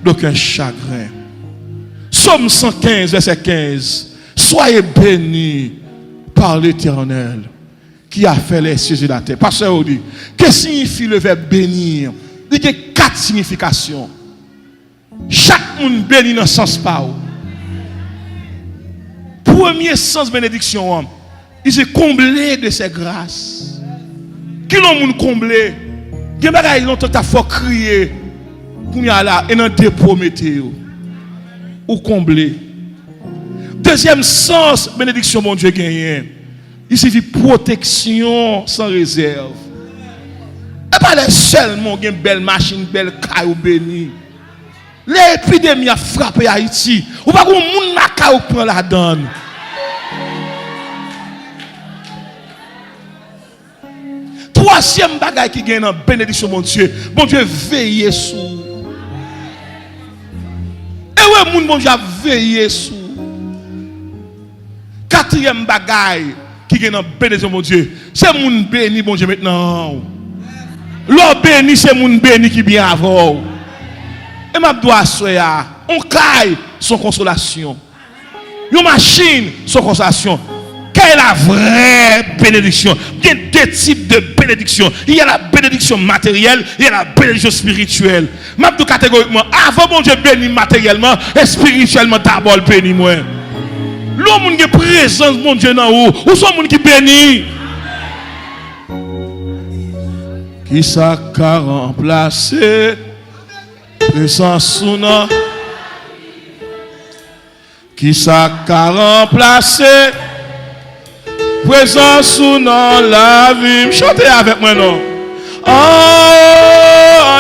d'aucun chagrin. Psaume 115 verset 15. Soyez bénis par l'Éternel qui a fait les cieux et la terre. Pasteur on dit, que signifie le verbe bénir? Il y a 4 significations. Chaque monde bénit dans le sens pas. Premier sens bénédiction, il s'est comblé de ses grâces. Qui l'ont comblé? Il y a des gens qui ont fait crier. Pour y aller et dans dépôt météo. Ou comblé. Deuxième sens, bénédiction, mon Dieu, gagné. Il suffit protection sans réserve. Et pas les seulement une belle machine, belle caillou béni. L'épidémie a frappé Haïti. Ou pas qu'on moun na caillou prend la donne. Troisième bagaille qui gagne dans bénédiction, mon Dieu veille sur. Et ouais, mon Dieu a veillé sur. Quatrième bagaille qui gagne dans bénédiction, mon Dieu, c'est mon béni, mon Dieu, maintenant. L'or béni, c'est mon béni qui vient avant. Et ma doigt soya, on caille son consolation. Une machine, son consolation. Quelle est la vraie bénédiction? Il y a deux types de bénédiction. Il y a la bénédiction matérielle, il y a la bénédiction spirituelle. Même tout catégoriquement, avant mon Dieu béni matériellement et spirituellement d'abord béni moi. L'homme qui est présence mon Dieu dans où? Où sont les gens qui bénissent? Qui ça qu'a remplacé présence sous nous? Qui ça qu'a remplacé présence sous dans la vie? Chantez avec moi non. Oh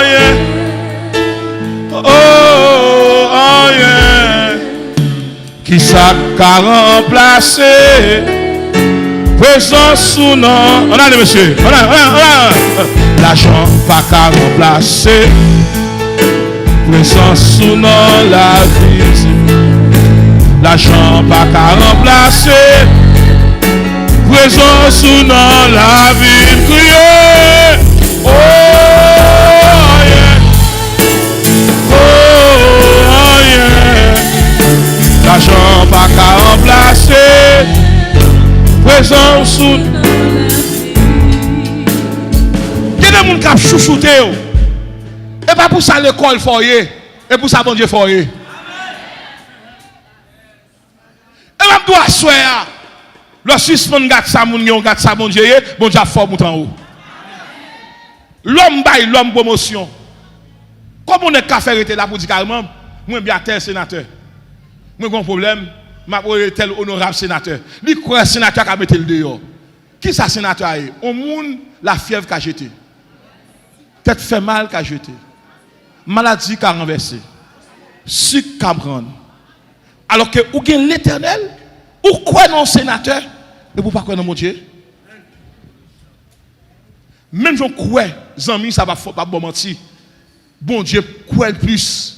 yeah. Oh yeah. Qui ça qu'a remplacé présence sous nous? On a monsieur. On a. L'argent pas qu'à remplacer présence sous nous la vie. L'argent pas qu'à remplacer présence sous dans la vie. Criez. Oh yeah. Oh yeah. L'argent pas qu'à remplacer présence sous. Il y a des gens qui ont chouchouté. Et pas pour ça l'école foyer. Et pour ça bon Dieu foyer. Et même toi soir. Le suspend gâte ça moun yon gâte ça bon Dieu a fort bout en haut. L'homme bail l'homme promotion. Comme on est qu'à faire là pour dire carrément moi bien tel sénateur. Moi gon problème, m'a tel honorable sénateur. Li quoi sénateur qu'a mettre le dehors. Qui ça sénateur est? On moun la fièvre qu'a jeté. Tête fait mal qu'a jeté. Maladie qu'a renversé. Sucre qu'a prendre. Alors que ou gen l'Éternel. Ou quoi non sénateur? Et vous pas quoi non mon Dieu? Même si on croit, amis, ça va pas bon mentir. Bon Dieu, croit plus.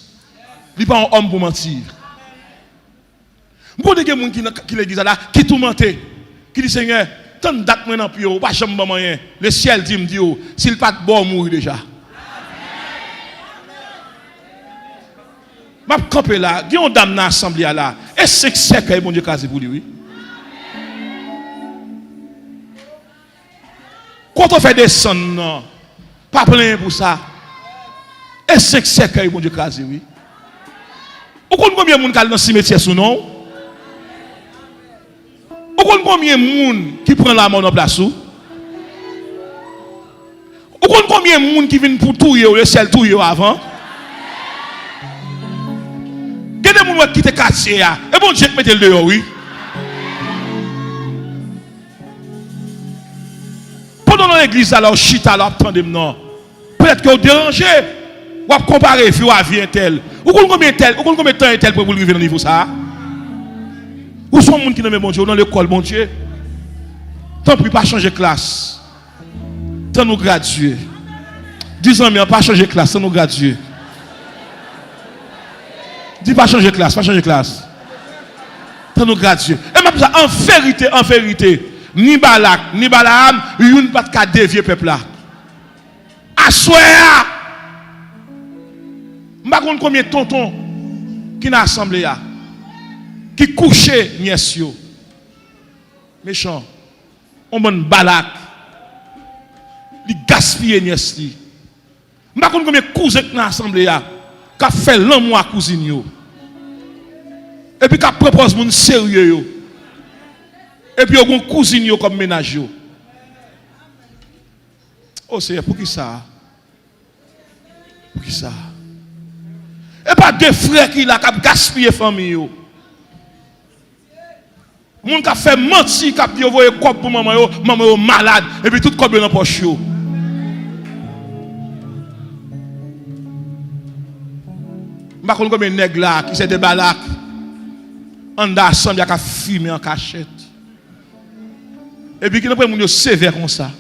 Il n'est pas un homme pour mentir. Vous avez des gens qui l'église là, qui tout mentent, qui dit Seigneur, tant de dates maintenant, puis pas jamais moyen. Le ciel dit, me dit, s'il pas de bon, mourir déjà. Je vais camper là, il y a une dame dans l'assemblée là. Et c'est que bon Dieu casé pour lui, oui. Quand on fait descendre, pas plein pour ça. Et c'est que bon Dieu casé, oui. Vous connaissez combien de gens qui sont dans le cimetière sous non? Vous connaissez combien de gens qui prennent la mort en place? Vous connaissez combien de gens qui viennent pour touiller le ciel touiller avant? Il y a des gens qui quittent le quartier. Et bon Dieu mette le dehors, oui. Pendant l'église, alors, chita, alors, attendez-moi. Peut-être que vous dérangez. Vous comparez vie à vie tel. Vous connaissez combien tel? Vous connaissez combien de temps tel pour vous arriver au niveau ça? Où sont les gens qui n'aiment bon Dieu dans l'école, bon Dieu? Tant pis, pas changer de classe. Tant nous graduer. 10 ans, mais pas changer de classe, tant nous graduer. Dis pas changer de classe, pas changer de classe. Tant nous graduer. Et même ça, en vérité, ni Balak, ni Balaam, ils n'ont pas de dévier le peuple là. Assoya! Je ne sais pas combien de tontons qui sont assemblés là. Qui couchaient nièce yo. Méchant. On bon Balak. Li gaspiller nièce li. Je ne sais pas combien de cousins qui sont assemblés là. Qui fait l'amour à cousine yo. Et puis qui propose mon sérieux yo. Et puis on cousine yo comme ménage yo. Oh c'est pour qui ça? Pour qui ça? Et pas deux frères qui la cap gaspiller famille yo. Moun ka fait mentir cap di voye kop pour maman yo malade et puis tout kop dans poche yo. M'pa konn combien nèg là qui c'est des Balak. En d'assemble y a ka fumer en cachette. Et puis qui n'a pas moun yo sévère comme ça.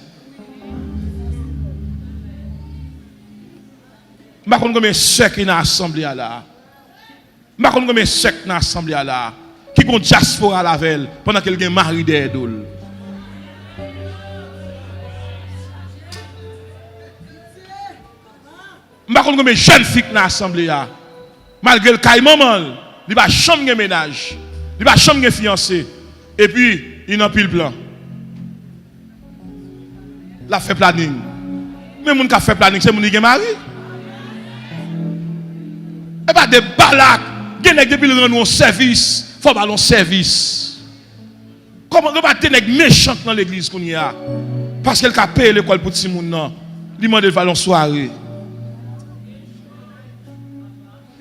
Je ne sais pas combien de sœurs qui sont dans l'assemblée là. Je ne sais pas combien de sœurs qui sont dans l'assemblée là. Qui ont diaspora à la veille pendant qu'elle a un mari derrière. Je ne sais pas combien de jeunes filles dans l'assemblée là. Malgré le cas de maman, il va chambre de ménage. Il va chambre de fiancé. Et puis, il n'a plus le plan. Il a fait planning. Mais les gens qui ont fait planning, c'est les gens qui ont mari. Et pas des Balak, depuis le rendre service, il faut avoir un service. Comment ne pas être méchant dans l'église qu'on y a? Parce qu'elle a payé l'école pour tout le monde. Il demande de faire une soirée.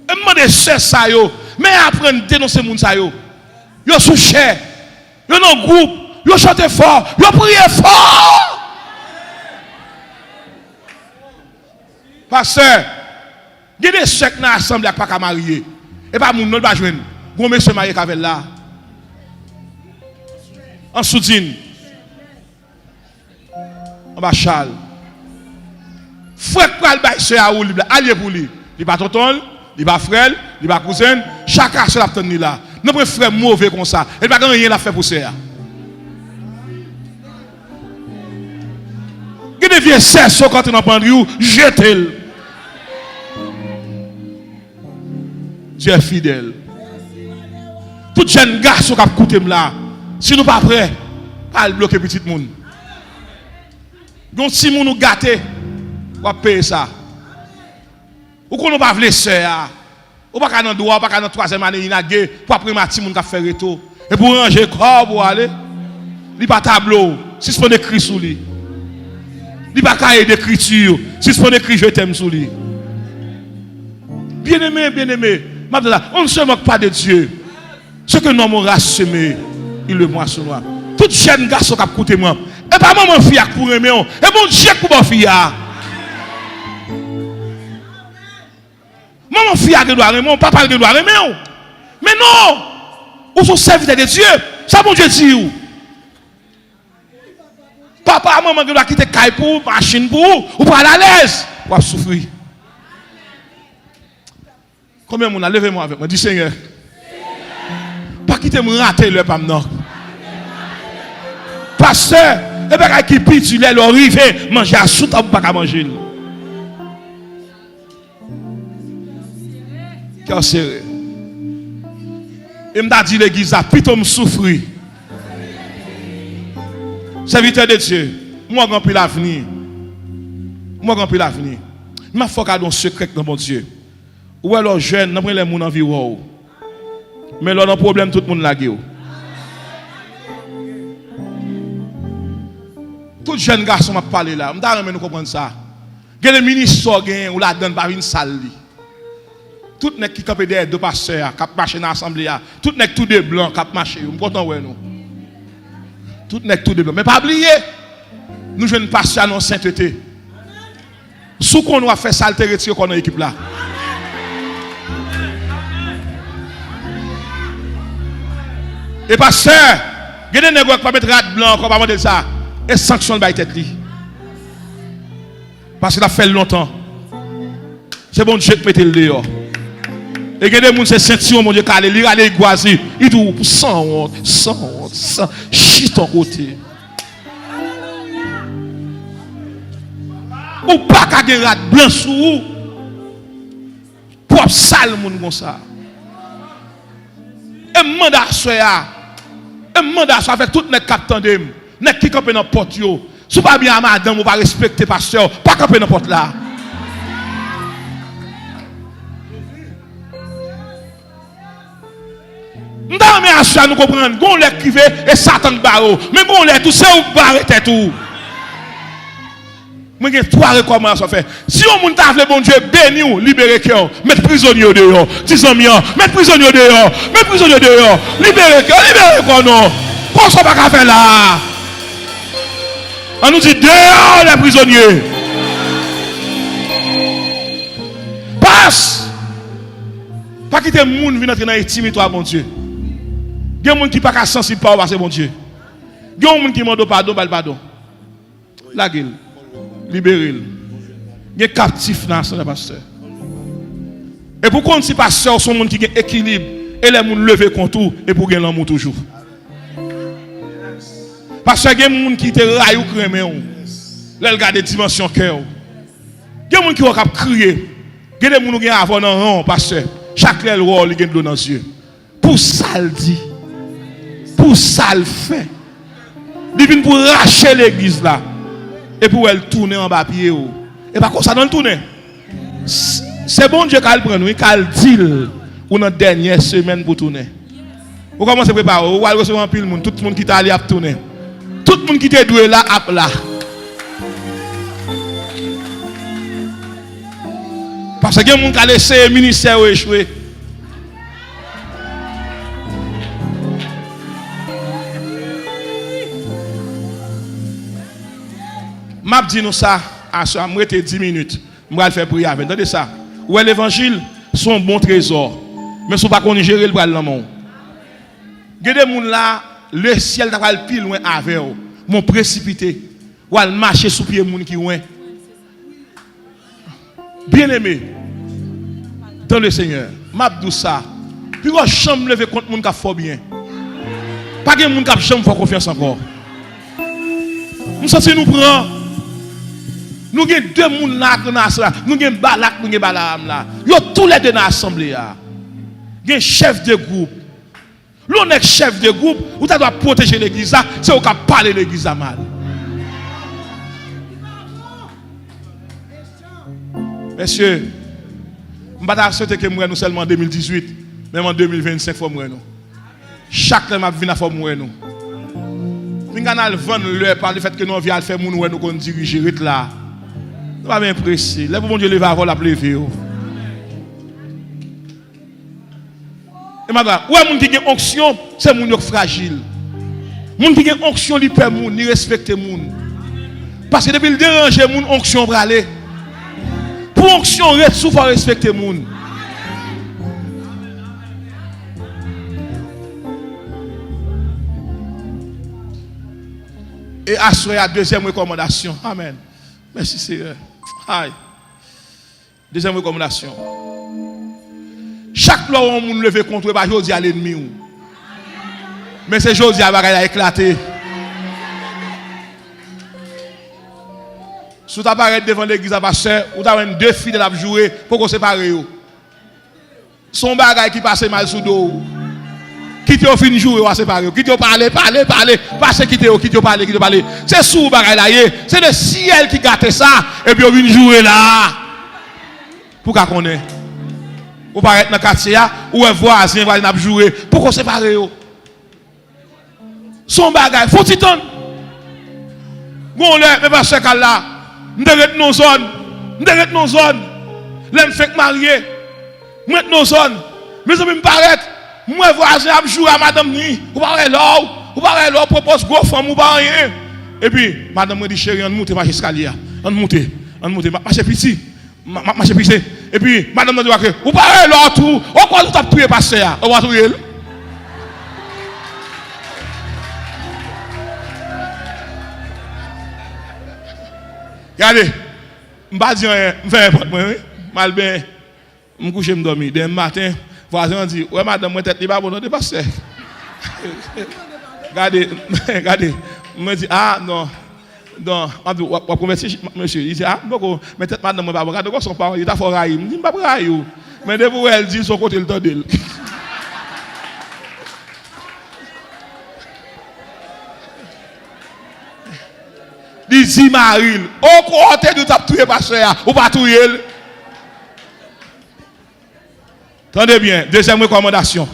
Et demande de ça yo, mais après dénoncer moun ça yo. Yo sous cher. Yo dans groupe, yo chante fort, yo prie fort. Pasteur, il y a des chèques dans l'assemblée qui ne sont pas mariés. Et pas moun non pas joindre. Bon monsieur marié avec là. En soutien. En bas Charles. Frère pral bay sœur a ou allié pour lui. Il pas tonton, il pas frère, il pas cousin, chacun seul attend là. Non pas frère mauvais comme ça. Il pas rien à faire pour sœur. Il devient sœur quand on entend lui, jetez-le. Dieu est fidèle. Tout jeune garçon qui a écouté là, si nous ne sommes pas prêts, pas le bloquer petit monde. Donc si nous nous gâtons, on va payer ça. Ou qu'on ne va pas vouloir sœur, ou pas qu'à dans droit, pas qu'à dans troisième année, il a gué pour après petit monde qui a fait retour. Et pour ranger corps pour aller, il pas tableau, si c'est écrit sous lui. Il pas cahier d'écriture, si c'est écrit je t'aime sous lui. Bien-aimé, bien-aimé. On ne se moque pas de Dieu. Ce que nous avons semé, il le moissonnoir. Tout jeune garçon qui a écouté moi. Et pas maman fille pour aimer. Et mon Dieu pour ma fille. Maman fille qui doit aimer, papa qui doit aimer. Mais non. Où sont serviteurs de Dieu? Ça mon Dieu dit où? Papa, maman, qui doit quitter caille pour, machine pour, ou pas à l'aise, ou à souffrir. Combien de monde a levé moi avec moi? Dis Seigneur. Pas quitter me rater le pam non. Pasteur, et bien qui pite, il est arrivé, manger à sous ou pas qu'à manger. Cœur serré. Et m'a dit l'église a plutôt me souffrir. Serviteur de Dieu, moi grand pile l'avenir. Moi grand pile l'avenir. M'a faut qu'à un secret dans mon Dieu. Ou alors jeune, n'a pas les moun environ. Mais là, on a un problème, tout le monde l'a gué. Tout jeune garçon m'a parlé là. Je ne comprendre ça. Il y a des ministres ou la donne par une salle. Tout le monde qui campé derrière deux pasteurs, qui marché dans l'assemblée. Tout le monde tout des blancs qui marché. Je suis content de nous. Tout le monde tout des blancs. Mais pas oublier, nous jeunes pasteurs dans sainteté. Sous qu'on a fait ça, le retiré qu'on a équipe là. Et pasteur, il y a des négociations qui ne mettre rat blanc, qu'on va demander ça. Et sanction de la tête. Parce qu'il a fait longtemps. C'est bon Dieu qui mette le dehors. Et il y a des gens qui se sentent, mon Dieu, qui allent aller goiser. Ils disent, sans honte, chie ton côté. Ou pas qu'à des rat blanc sous vous. Propre sale, mon comme ça. Et mandat soya. Et mandat soya avec tout les capitaines de net qui campent dans porte yo. Si pas bien madame ou pas respecter pasteur, pas camper dans porte là. M'dame à nous comprendre, gon les crivé et Satan baro, mais gon les tout c'est ou barrer tête tout. Moi j'ai trois recommandations faire. Si on moun t'a vle bon Dieu béni ou libérer cœur, mettre prisonnier dehors, 10 ans mettre prisonnier dehors, mettre prisonnier dehors, libérer cœur, libérer quoi non. Qu'on soit pas faire là. On nous dit dehors les prisonniers. Passe. Pas quitter moun venir entrer dans intimité toi mon Dieu. Il y a des gens qui pas sensible par passer mon Dieu. Il y a des gens qui demandent pardon. La gueule. Libérez-le. Il y a des captifs dans le pasteur. Et pourquoi si pasteur sont des gens qui ont équilibre et les gens lever contre tout et pour gagner l'amour toujours. Parce qu'il y a des gens qui te raillent ou crèment. Là, ils regardent des dimensions cœur. Il y a des gens qui ont crié. Il y a des gens qui ont avoir dans le rang, pasteur. Chaque rôle, il y a de l'eau dans les yeux. Pour ça, le dit. Pour ça, le fait. Il vient pour racher l'église là. Et pour elle tourner en bas pied. Et pas comme ça dans le tourner. C'est bon Dieu qu'elle prend, il qu'elle dit ou dans la dernière semaine pour tourner. Vous commencez à préparer, vous allez recevoir un pile monde, tout le monde qui t'a allé à tourner. Tout le monde qui t'a doué là, à là. Parce que il y a des gens qui ont laissé le ministère échouer. M'a dit nous ça, à ça, moi 10 minutes. Je vais faire prière avec. Entendez ça. Ouais, l'évangile, sont un bon trésor. Mais si vous ne pouvez pas gérer le bras de l'amour. Il y a des gens là, le ciel n'a le plus loin avec eux. Mon précipité. Ou al marcher sous pied moun qui loin. Bien aimé. Dans le Seigneur. M'a dit ça. Puis on chambre lever contre moun qui fait bien. Pas que moun qui chambre fait confiance encore. Nous sentons nous prend. Nous avons deux personnes là dans l'assemblée. Nous avons Balak, nous avons Balaam là. Nous avons tous les deux dans l'assemblée. Nous avons chef de groupe. L'on est chef de groupe, vous doit protéger l'église, c'est vous qui parlez de l'église mal. Messieurs, je ne vais pas souhaiter que nous seulement en 2018, même en 2025, il faut mourir. Chaque temps, je viens à faire mourir. Nous allons vendre l'heure par le fait que nous allons faire mourir, nous allons diriger là. Nous ne sommes pas pressés. Là, bon Dieu, lever avant la lever. Et madame, où est-ce qui a une onction, c'est mon fragile. Moun qui a une onction, il peut moun, il respecte moun. Parce que depuis le déranger, moun onction va aller. Pour onction, il faut respecter moun. Et assurer la deuxième recommandation. Amen. Merci Seigneur. Aïe. Deuxième recommandation. Chaque loi où on lever contre pas jodi à l'ennemi. Mais c'est jodi à bagaille a éclaté. Si tu apparaît devant l'église à pasteur, ou tu as deux filles de la jouer pour qu'on sépare. Son bagaille qui passe mal sous dos. Qui te fin jouer ou à séparer. Qui te parler. Parce qui te parler. C'est sous bagaille là. C'est le ciel qui gâte ça. Et puis on vient jouer là. Pour qu'on connaisse. Ou paraître dans le quartier, ou un voisin va jouer. Pour qu'on sépare. Son bagaille. Faut-il t'en. Bon, mais pas ce cas là. Nous devons nos zones. L'homme fait marier. Nous nos zones. Mais ça me paraît. Moi, voisin, je joue à madame ni. Ou pas là, propose gros femme ou pas rien. Et puis, madame me dit, chérie, on monte marcher escalier. On monte, marcher petit. Marcher petit. Et puis, madame me dit, ou pas là, tout. On croit que tu as tué passer. On va tuer. Regardez, je ne vais pas dire rien, je fais n'importe quoi. Mal bien, je me couche et je dormir. Demain matin, voisin dit, ouais madame, moi tête libre, bon, non, dépassé. Regardez, je me dis, ah non, on va convertir, monsieur. Il dit, ah, bon, mais tête madame, moi, regardez quoi son parent, il t'a fait railler. Je dis, pas railler. Mais dès que elle dit, son côté, le temps d'elle. Dit Marine, au côté de tape tuer pasteur ou pas tuer. Attendez bien, deuxième recommandation.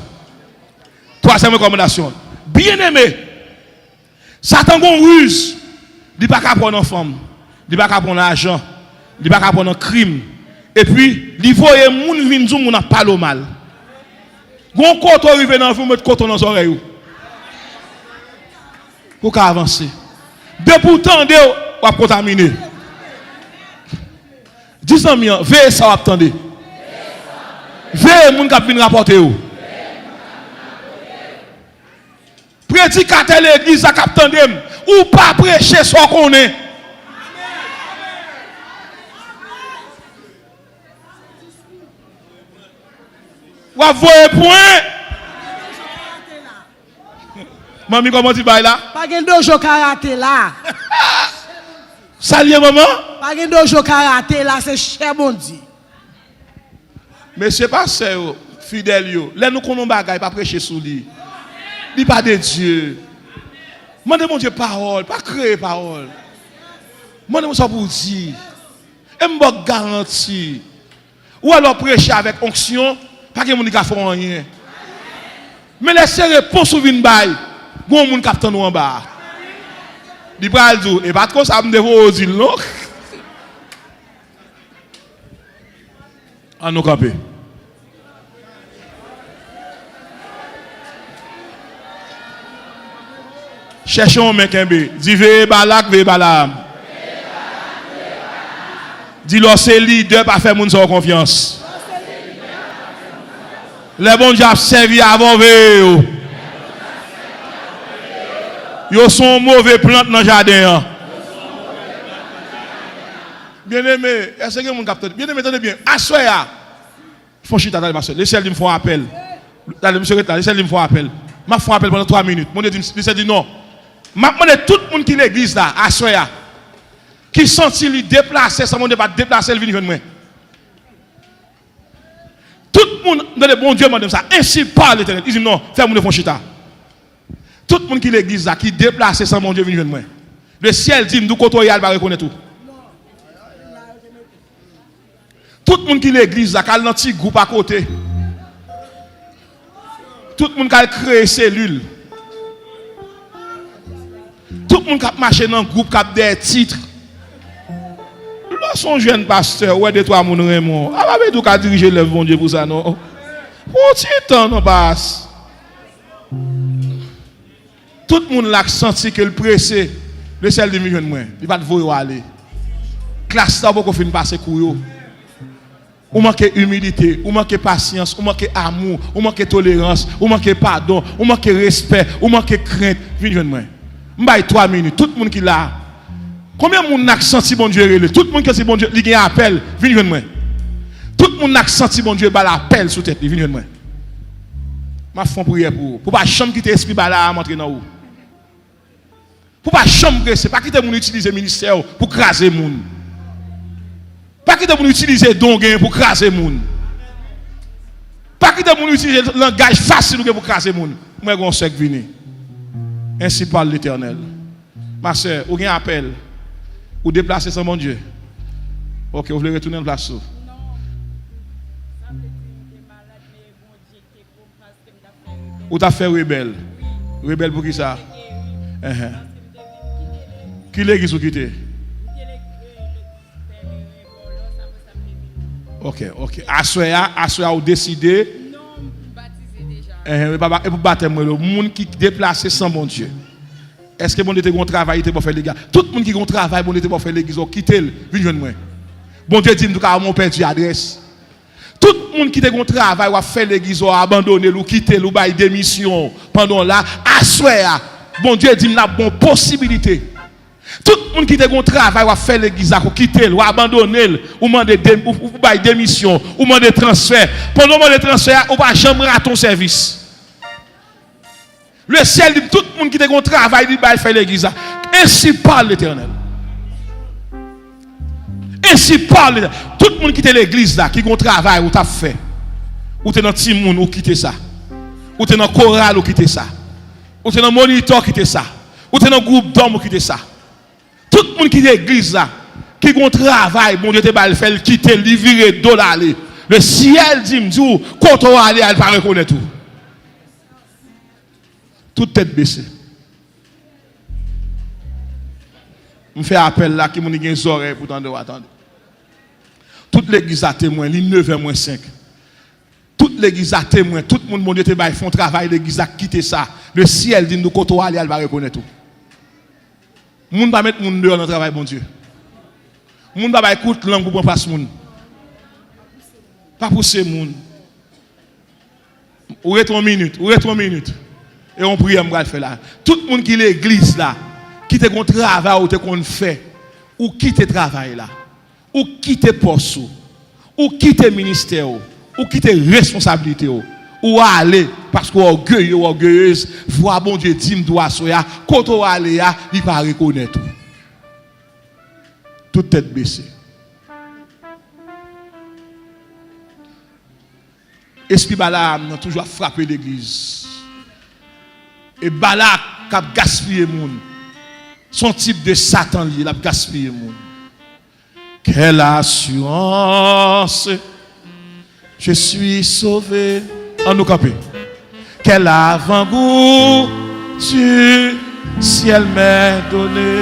Troisième recommandation. Bien-aimé, Satan gon ruse, il pas capable prendre une femme, il pas capable prendre l'argent, il pas capable prendre un crime. Et puis, il voye moun vinn zou moun a parler mal. Gon côté arrivé dans vous mettre côté dans oreilles. Pour avancer. De pourtant, de ou contaminé. 10 ans, veillez ça ou attendez. Veillez moun qui vient rapporter ou. Prédicateur l'église à captandem ou pas prêcher ce qu'on est. Ou voyez point. Mami, comment tu vas là? Pas de dojo karaté là. Salut maman. Pas de dojo karaté là, c'est cher bon Dieu. Mais c'est pas ça, fidèle yo. Là nous connaissons bagay pas prêcher sous lui. Li pas de Dieu. Mandez mon Dieu parole, pas créer parole. Mandez mon ça pour dire. Et m'bok garantie. Ou alors prêcher avec onction, pas que mon ka font rien. Mais laissez réponse ou vinn bay. Gon moun capteur nous en bas. Di pral dou et pas trop ça me devo dire non. À nous camper. Cherchons mec kembe. Di ve balak ve balam. Di lo c'est leader pas faire moun sans confiance. Les bons dieux servi avant veille. Yo sont mauvais plantes dans le jardin. Bien aimé, est-ce que mon capteur? Bien aimé, attendez bien. Assoya. Font chita dans le marché. Les celles me font appel. Allez, monsieur Reta, les celles me font appel. M'a font appel pendant 3 minutes. Mon Dieu dit non. M'a demandé tout le monde qui l'église là, assoya. Qui sentit lui déplacer, ça mon pas déplacer le venir moi. Tout le monde dans le bon Dieu m'a dit ça. Ainsi parle l'Éternel. Il dit non, fais-moi font chita. Tout le monde qui l'église là, qui déplace sans mon Dieu venir moi. Le ciel dit nous côté il va reconnaître tout. Tout le monde qui l'église là, qui a un petit groupe à côté. Tout le monde qui a créé cellule. Tout le monde qui a marché dans un groupe qui a des titres. Là son jeune pasteur, ouais de toi mon Raymond. Ah va tout qu'à diriger le bon Dieu pour ça non. Pour petit temps non passe. Tout le monde l'a senti que le pressé, le ciel de million de moins. Il va te voir aller. Classe ça pour qu'on passer couille. Ou manque humilité, ou manque patience, ou manque amour, ou manque tolérance, ou manque pardon, ou manque respect, ou manque crainte. Million de moins. M'baille 3 minutes. Tout le monde qui là. Combien de monde a senti bon Dieu relé? Tout le monde qui a senti bon Dieu, il a un appel, viens joindre moi. Tout le monde a senti bon Dieu, l'appel sous tête, viens joindre moi. Ma fond prière pour vous. Pour pas chambre quitter esprit là montrer dans vous. Pour pas chambre c'est pas quitter mon utiliser ministère pour craser moun. Pas quitter mon utiliser don pour craser moun. Pas quitter mon utiliser langage facile pour craser moun. Moi gon sec venir. Ainsi parle l'Éternel. Ma soeur, ou gen appel ou déplacer sans mon Dieu. OK, vous voulez retourner en place. Non. Ça veut dire que malade mais bon Dieu qui pour parce que m'ta fait. Ou t'as fait rebelle. Rebelle pour qui ça? Qui l'église ou quitter? OK. Assoya ou décidé. Non, baptisé déjà. Et pour baptême le monde qui déplace sans bon Dieu. Est-ce que bon Dieu te travail pour faire l'église? Tout le monde qui travail bon Dieu pour faire l'église, quitter le, viens joindre moi. Bon Dieu dit nous ka mon père adresse. Tout le monde qui te travail ou faire l'église ou abandonner ou quitter ou bail démission pendant là, assoya. Bon Dieu dit n'a bonne possibilité. Tout le monde qui te travail ou faire l'église ou quitter ou abandonner ou demander ou bail démission ou demander transfert. Pendant le transfert, ou pas jamais à ton service. Le ciel dit tout le monde qui te travail dit va faire l'église. Ainsi parle l'Éternel. Ainsi parle l'Éternel. Tout le monde qui est l'église là, qui travail ou t'a fait. Ou t'es dans Timoun ou quitter ça. Ou t'es dans chorale ou quitter ça. Ou t'es dans moniteur quitter ça. Ou t'es dans groupe d'hommes ou quitter ça. Tout le monde qui est l'église là, qui travail, bon Dieu te va le faire quitter, livrer dollar aller. Le ciel dit m'dou, quand on va aller, elle va reconnaître tout. Toute tête baissée. Je fais appel là qui m'a dit des oreilles pour attendre. Toute l'église a témoin, il 9h-5. Toute l'église a témoin, tout le monde mon Dieu te va font travail, l'église a quitté ça. Le ciel dit nous quand on va aller, elle va reconnaître tout. Moun va mettre moun dehors dans le travail bon Dieu. Moun va écouter langue pour prendre place moun. Pas pousser moun. Ou est 3 minutes, Et on prie, on va le faire là. Tout le monde qui est l'église là, qui te travail ou te qu'on fait, ou qui te travail là, ou qui te poste, ou qui te ministère, ou qui te responsabilité, ou aller, parce qu'on orgueilleux ou orgueilleuse, voir bon Dieu dit, doit soya, quand on va aller, il va reconnaître. Toute tête baissée. Esprit Balaam a toujours frappé l'église. Et Balak a gaspillé le monde. Son type de Satan, il a gaspillé le monde. Quelle assurance, je suis sauvé. En nous camper. Quel avant-goût du ciel m'est donné.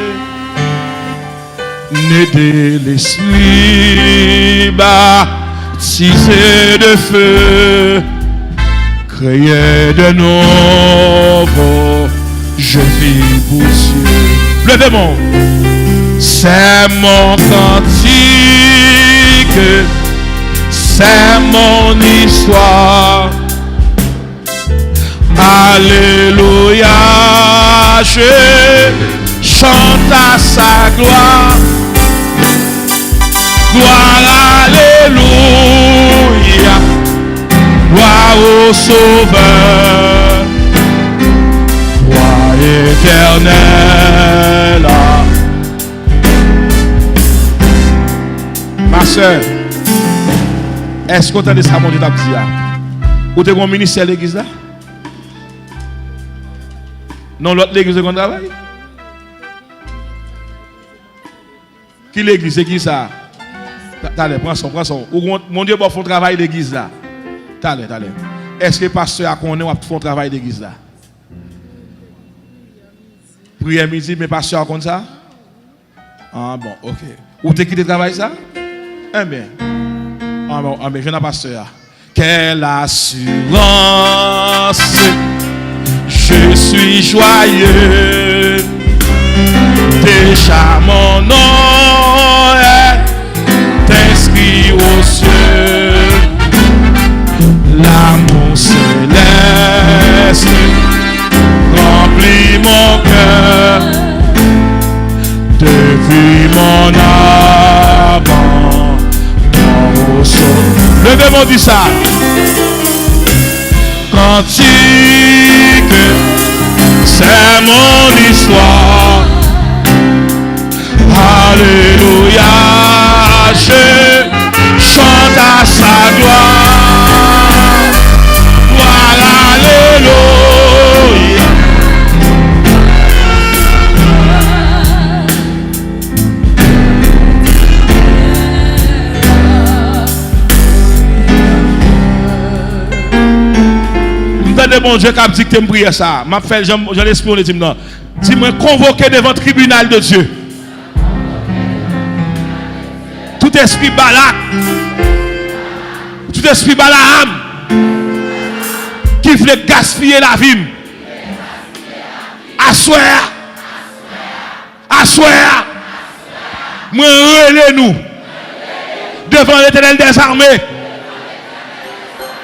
Né de l'esprit baptisé de feu. Créé de nouveau, je vis pour Dieu. Levez-moi. C'est mon cantique, c'est mon histoire. Alléluia, je chante à sa gloire. Gloire, alléluia. Gloire au Sauveur, gloire éternelle. Ma soeur, est-ce qu'on entend ça, mon Dieu, ou tu as un ministère à l'église là? Non, l'autre l'église qu'on travaille? Qui l'église, c'est qui ça? Allez, prends son. Mon Dieu, bon, faut travail l'église là. Allez. Est-ce que le pasteur a connu ou a fait un travail d'église là? Prière midi, mais pasteur a connu ça? Ah bon, ok. Où t'es quitté le travail ça? Eh bien. Ah bon, je n'ai pas pasteur. Quelle assurance, je suis joyeux. Déjà mon nom est inscrit aux cieux. L'amour céleste remplit mon cœur. mon âme mon saut. Levez-moi dit ça. Cantique, c'est mon histoire. Alléluia, je chante à sa gloire. Gloire, alléluia. De bon Dieu qui a dit que tu prier ça. M'a fait Jean l'esprit on dit non. Dis-moi convoqué devant le tribunal de Dieu. Tout esprit Balak, tout esprit Balaam qui voulait gaspiller la vie. Assoir. Moi relais nous devant l'Éternel des armées.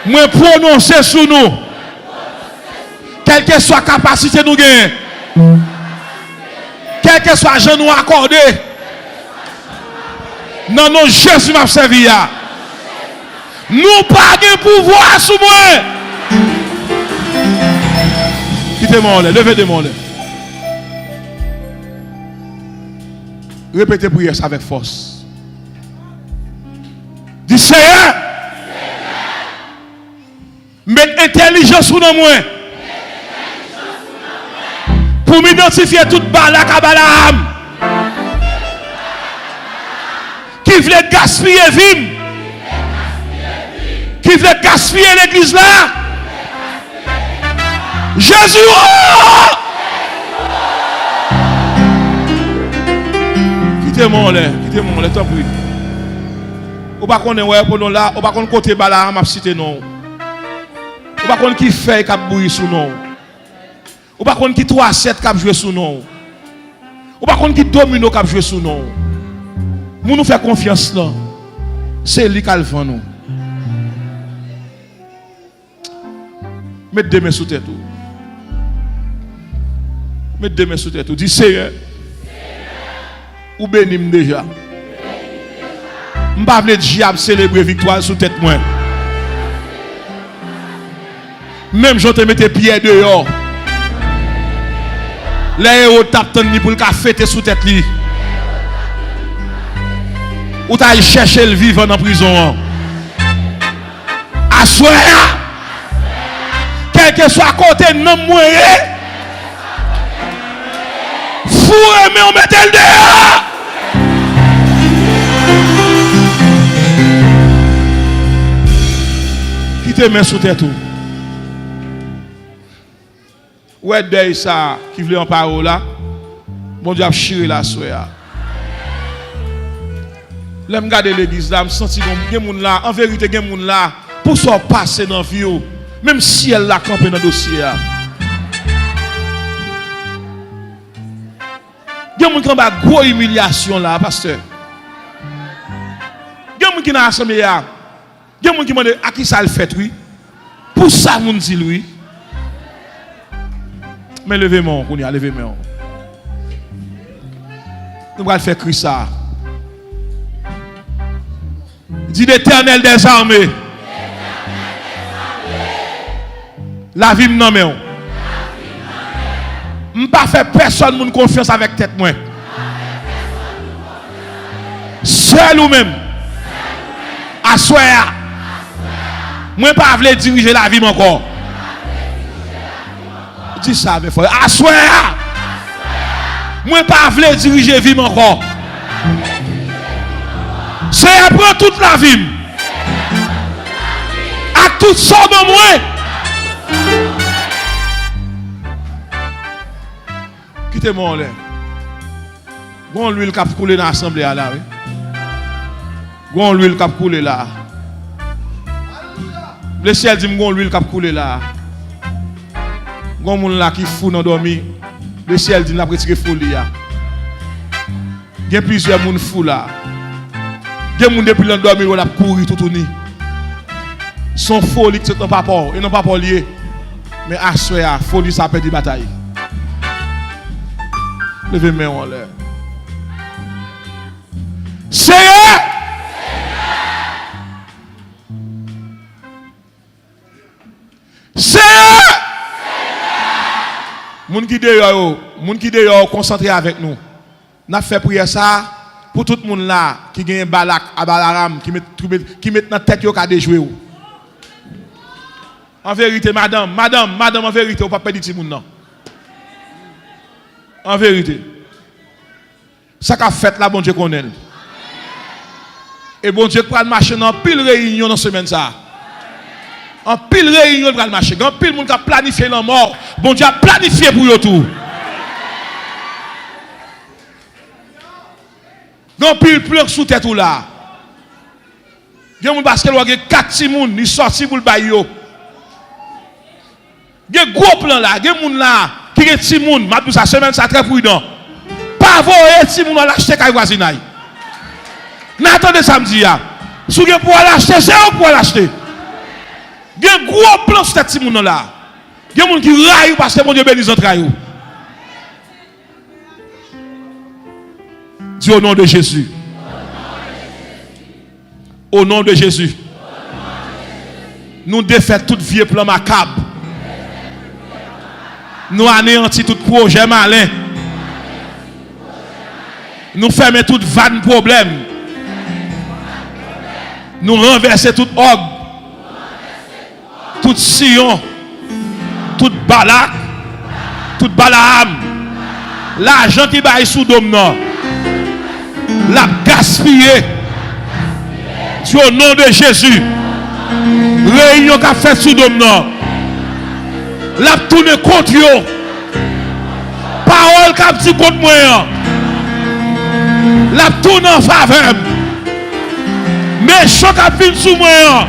Moi prononcer sous nous. Quelle que soit la capacité nous gagner, quel que soit l'argent nous accordé, non, non, Jésus m'a servi. Nous pas de pouvoir sous moi. Quittez-moi, levez-moi. Répétez prière ça avec force. Dis Seigneur, mets intelligence sous moi. Pour m'identifier toute Balak à Balaam qui voulait gaspiller vie, qui voulait gaspiller l'église là. Jésus, oh! Quittez-moi, t'en prie. Ou pas qu'on est ouais pour nous là, ou pas qu'on côté Balaam a cité non. Ou pas qu'on qui fait cap bouillir sous non. Ou pas qu'on qui 3-7 cap jouer sous nous. Ou pas qu'on qui domino cap jouer sous nous. Nous fait confiance là. C'est lui qui a le vent nous. Mettez deux mains sous tête. Mettez deux mains sous tête. Dis Seigneur. Ou bénis déjà. Je ne veux pas le diable célébrer victoire sous tête moi. Même je te mets tes pieds dehors. Les héros tapent pour le fêter sous tête li. Ou t'as cherché le vivant en prison. Assoir. Quel que soit à côté non moyen. Fou mais on mette le dehors. Qui te met sous tête ou? Ouais, deuil ça, qui voulait en parole là, bon Dieu a chiré la soya. Là, je regarde l'église là, je me sens que il y a des gens là, en vérité, il y a des gens là, pour ça passer dans la vie, même si elle l'a campé dans le dossier. Il y a des gens qui ont une grosse humiliation là, pasteur. Il y a des gens qui ont l'assemblée là, il y a des gens qui demandent à qui ça le fait, oui. Pour ça, on dit oui. Mais levez-moi, on y a levez-moi. Nous allons faire crier ça. Dit l'Éternel des armées. La vie m'en met. Je ne pas faire personne mon confiance avec tête moi. Seul ou même. Assoir. Moi pas voulais diriger la vie encore. Dis ça mes frères. Assoir. Moi pas voulais diriger la vie encore. C'est après toute la vie. À toute sorte de moi. Quittez-moi en l'air. Gon l'huile qui a coulé dans l'assemblée là. Gon l'huile qui a coulé là. Le ciel dit gon l'huile qui a coulé là. Gon moun là qui fou dans dormi. Le ciel dit n'a pas retiré folie là. Il y a plusieurs moun fou là. Il y a des gens depuis le dormi qui ont couru tout tourné. Son folie qui sont pas peur, ils n'ont pas peur lié. Mais à soi, folie ça perd des batailles. Levez-moi en l'air. Seigneur. Seigneur. Moun qui dehors concentré avec nous. N'a fait prière ça pour tout le monde là qui gagne balak à balaram qui met dans tête yo ka déjouer. En vérité madame en vérité on pas perdre ti moun non. En vérité. Ça qu'a fait là bon Dieu connaît. Et bon Dieu prend marcher dans pile réunion dans semaine ça. En pile réunion prend marcher. En pile monde qui a planifié la mort. Bon Dieu a planifié pour eux tout. En pile pleur sous tête ou là. Il y a parce que il y a 4 petits moun, ils sorti pour le bail yo. Il y a gros plan là, il y a moun là qui est petit moun, m'a dit ça semaine ça très prudent. Pas voyer petit moun l'acheter kay voisinay. N'attendez samedi ya. Si vous pour l'acheter, c'est où pour l'acheter. Il y a gros plan sur petit moun là. Il y a moun qui raille parce que mon Dieu bénit notre raille. Dis au nom de Jésus. Au nom de Jésus. Nous défaisons tout vieux plan macabre. Nous anéantissons tout projet malin. Nous fermons toute vanne problème. Nous renversons tout orgue. Tout sillon. Tout balak. Tout balaam. L'argent qui va sous dôme non. La gaspiller. Dieu au nom de Jésus. Réunion qu'a fait sous dôme non. La tourne contre yo. Parole qu'a dit contre moi. La tourne en faveur. Méchant qu'a venu sous moi.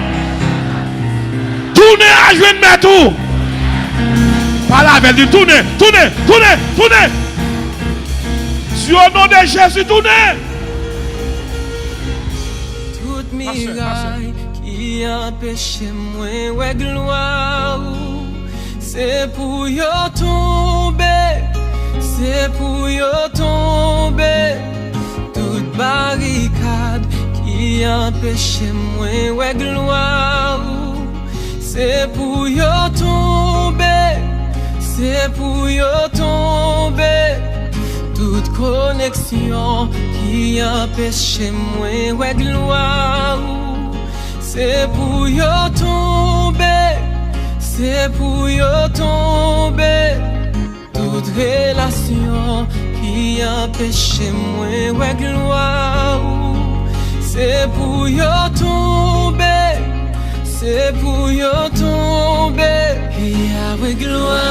Tournez à joindre mes tout. Par la veille, tournez. Dieu au nom de Jésus, tournez. Toute miraille qui empêche moi ouais gloire. C'est pour yo tomber, c'est pour yo tomber. Toute barricade qui empêche moi ouais gloire. C'est pour yo tomber, c'est pour yo tomber. Toute connexion qui empêche moi ouais gloire. C'est pour yo tomber. C'est pour yo tomber. Toute relation qui empêche moi ouais gloire. C'est pour yo tomber. C'est pour yo tomber. Et avec gloire.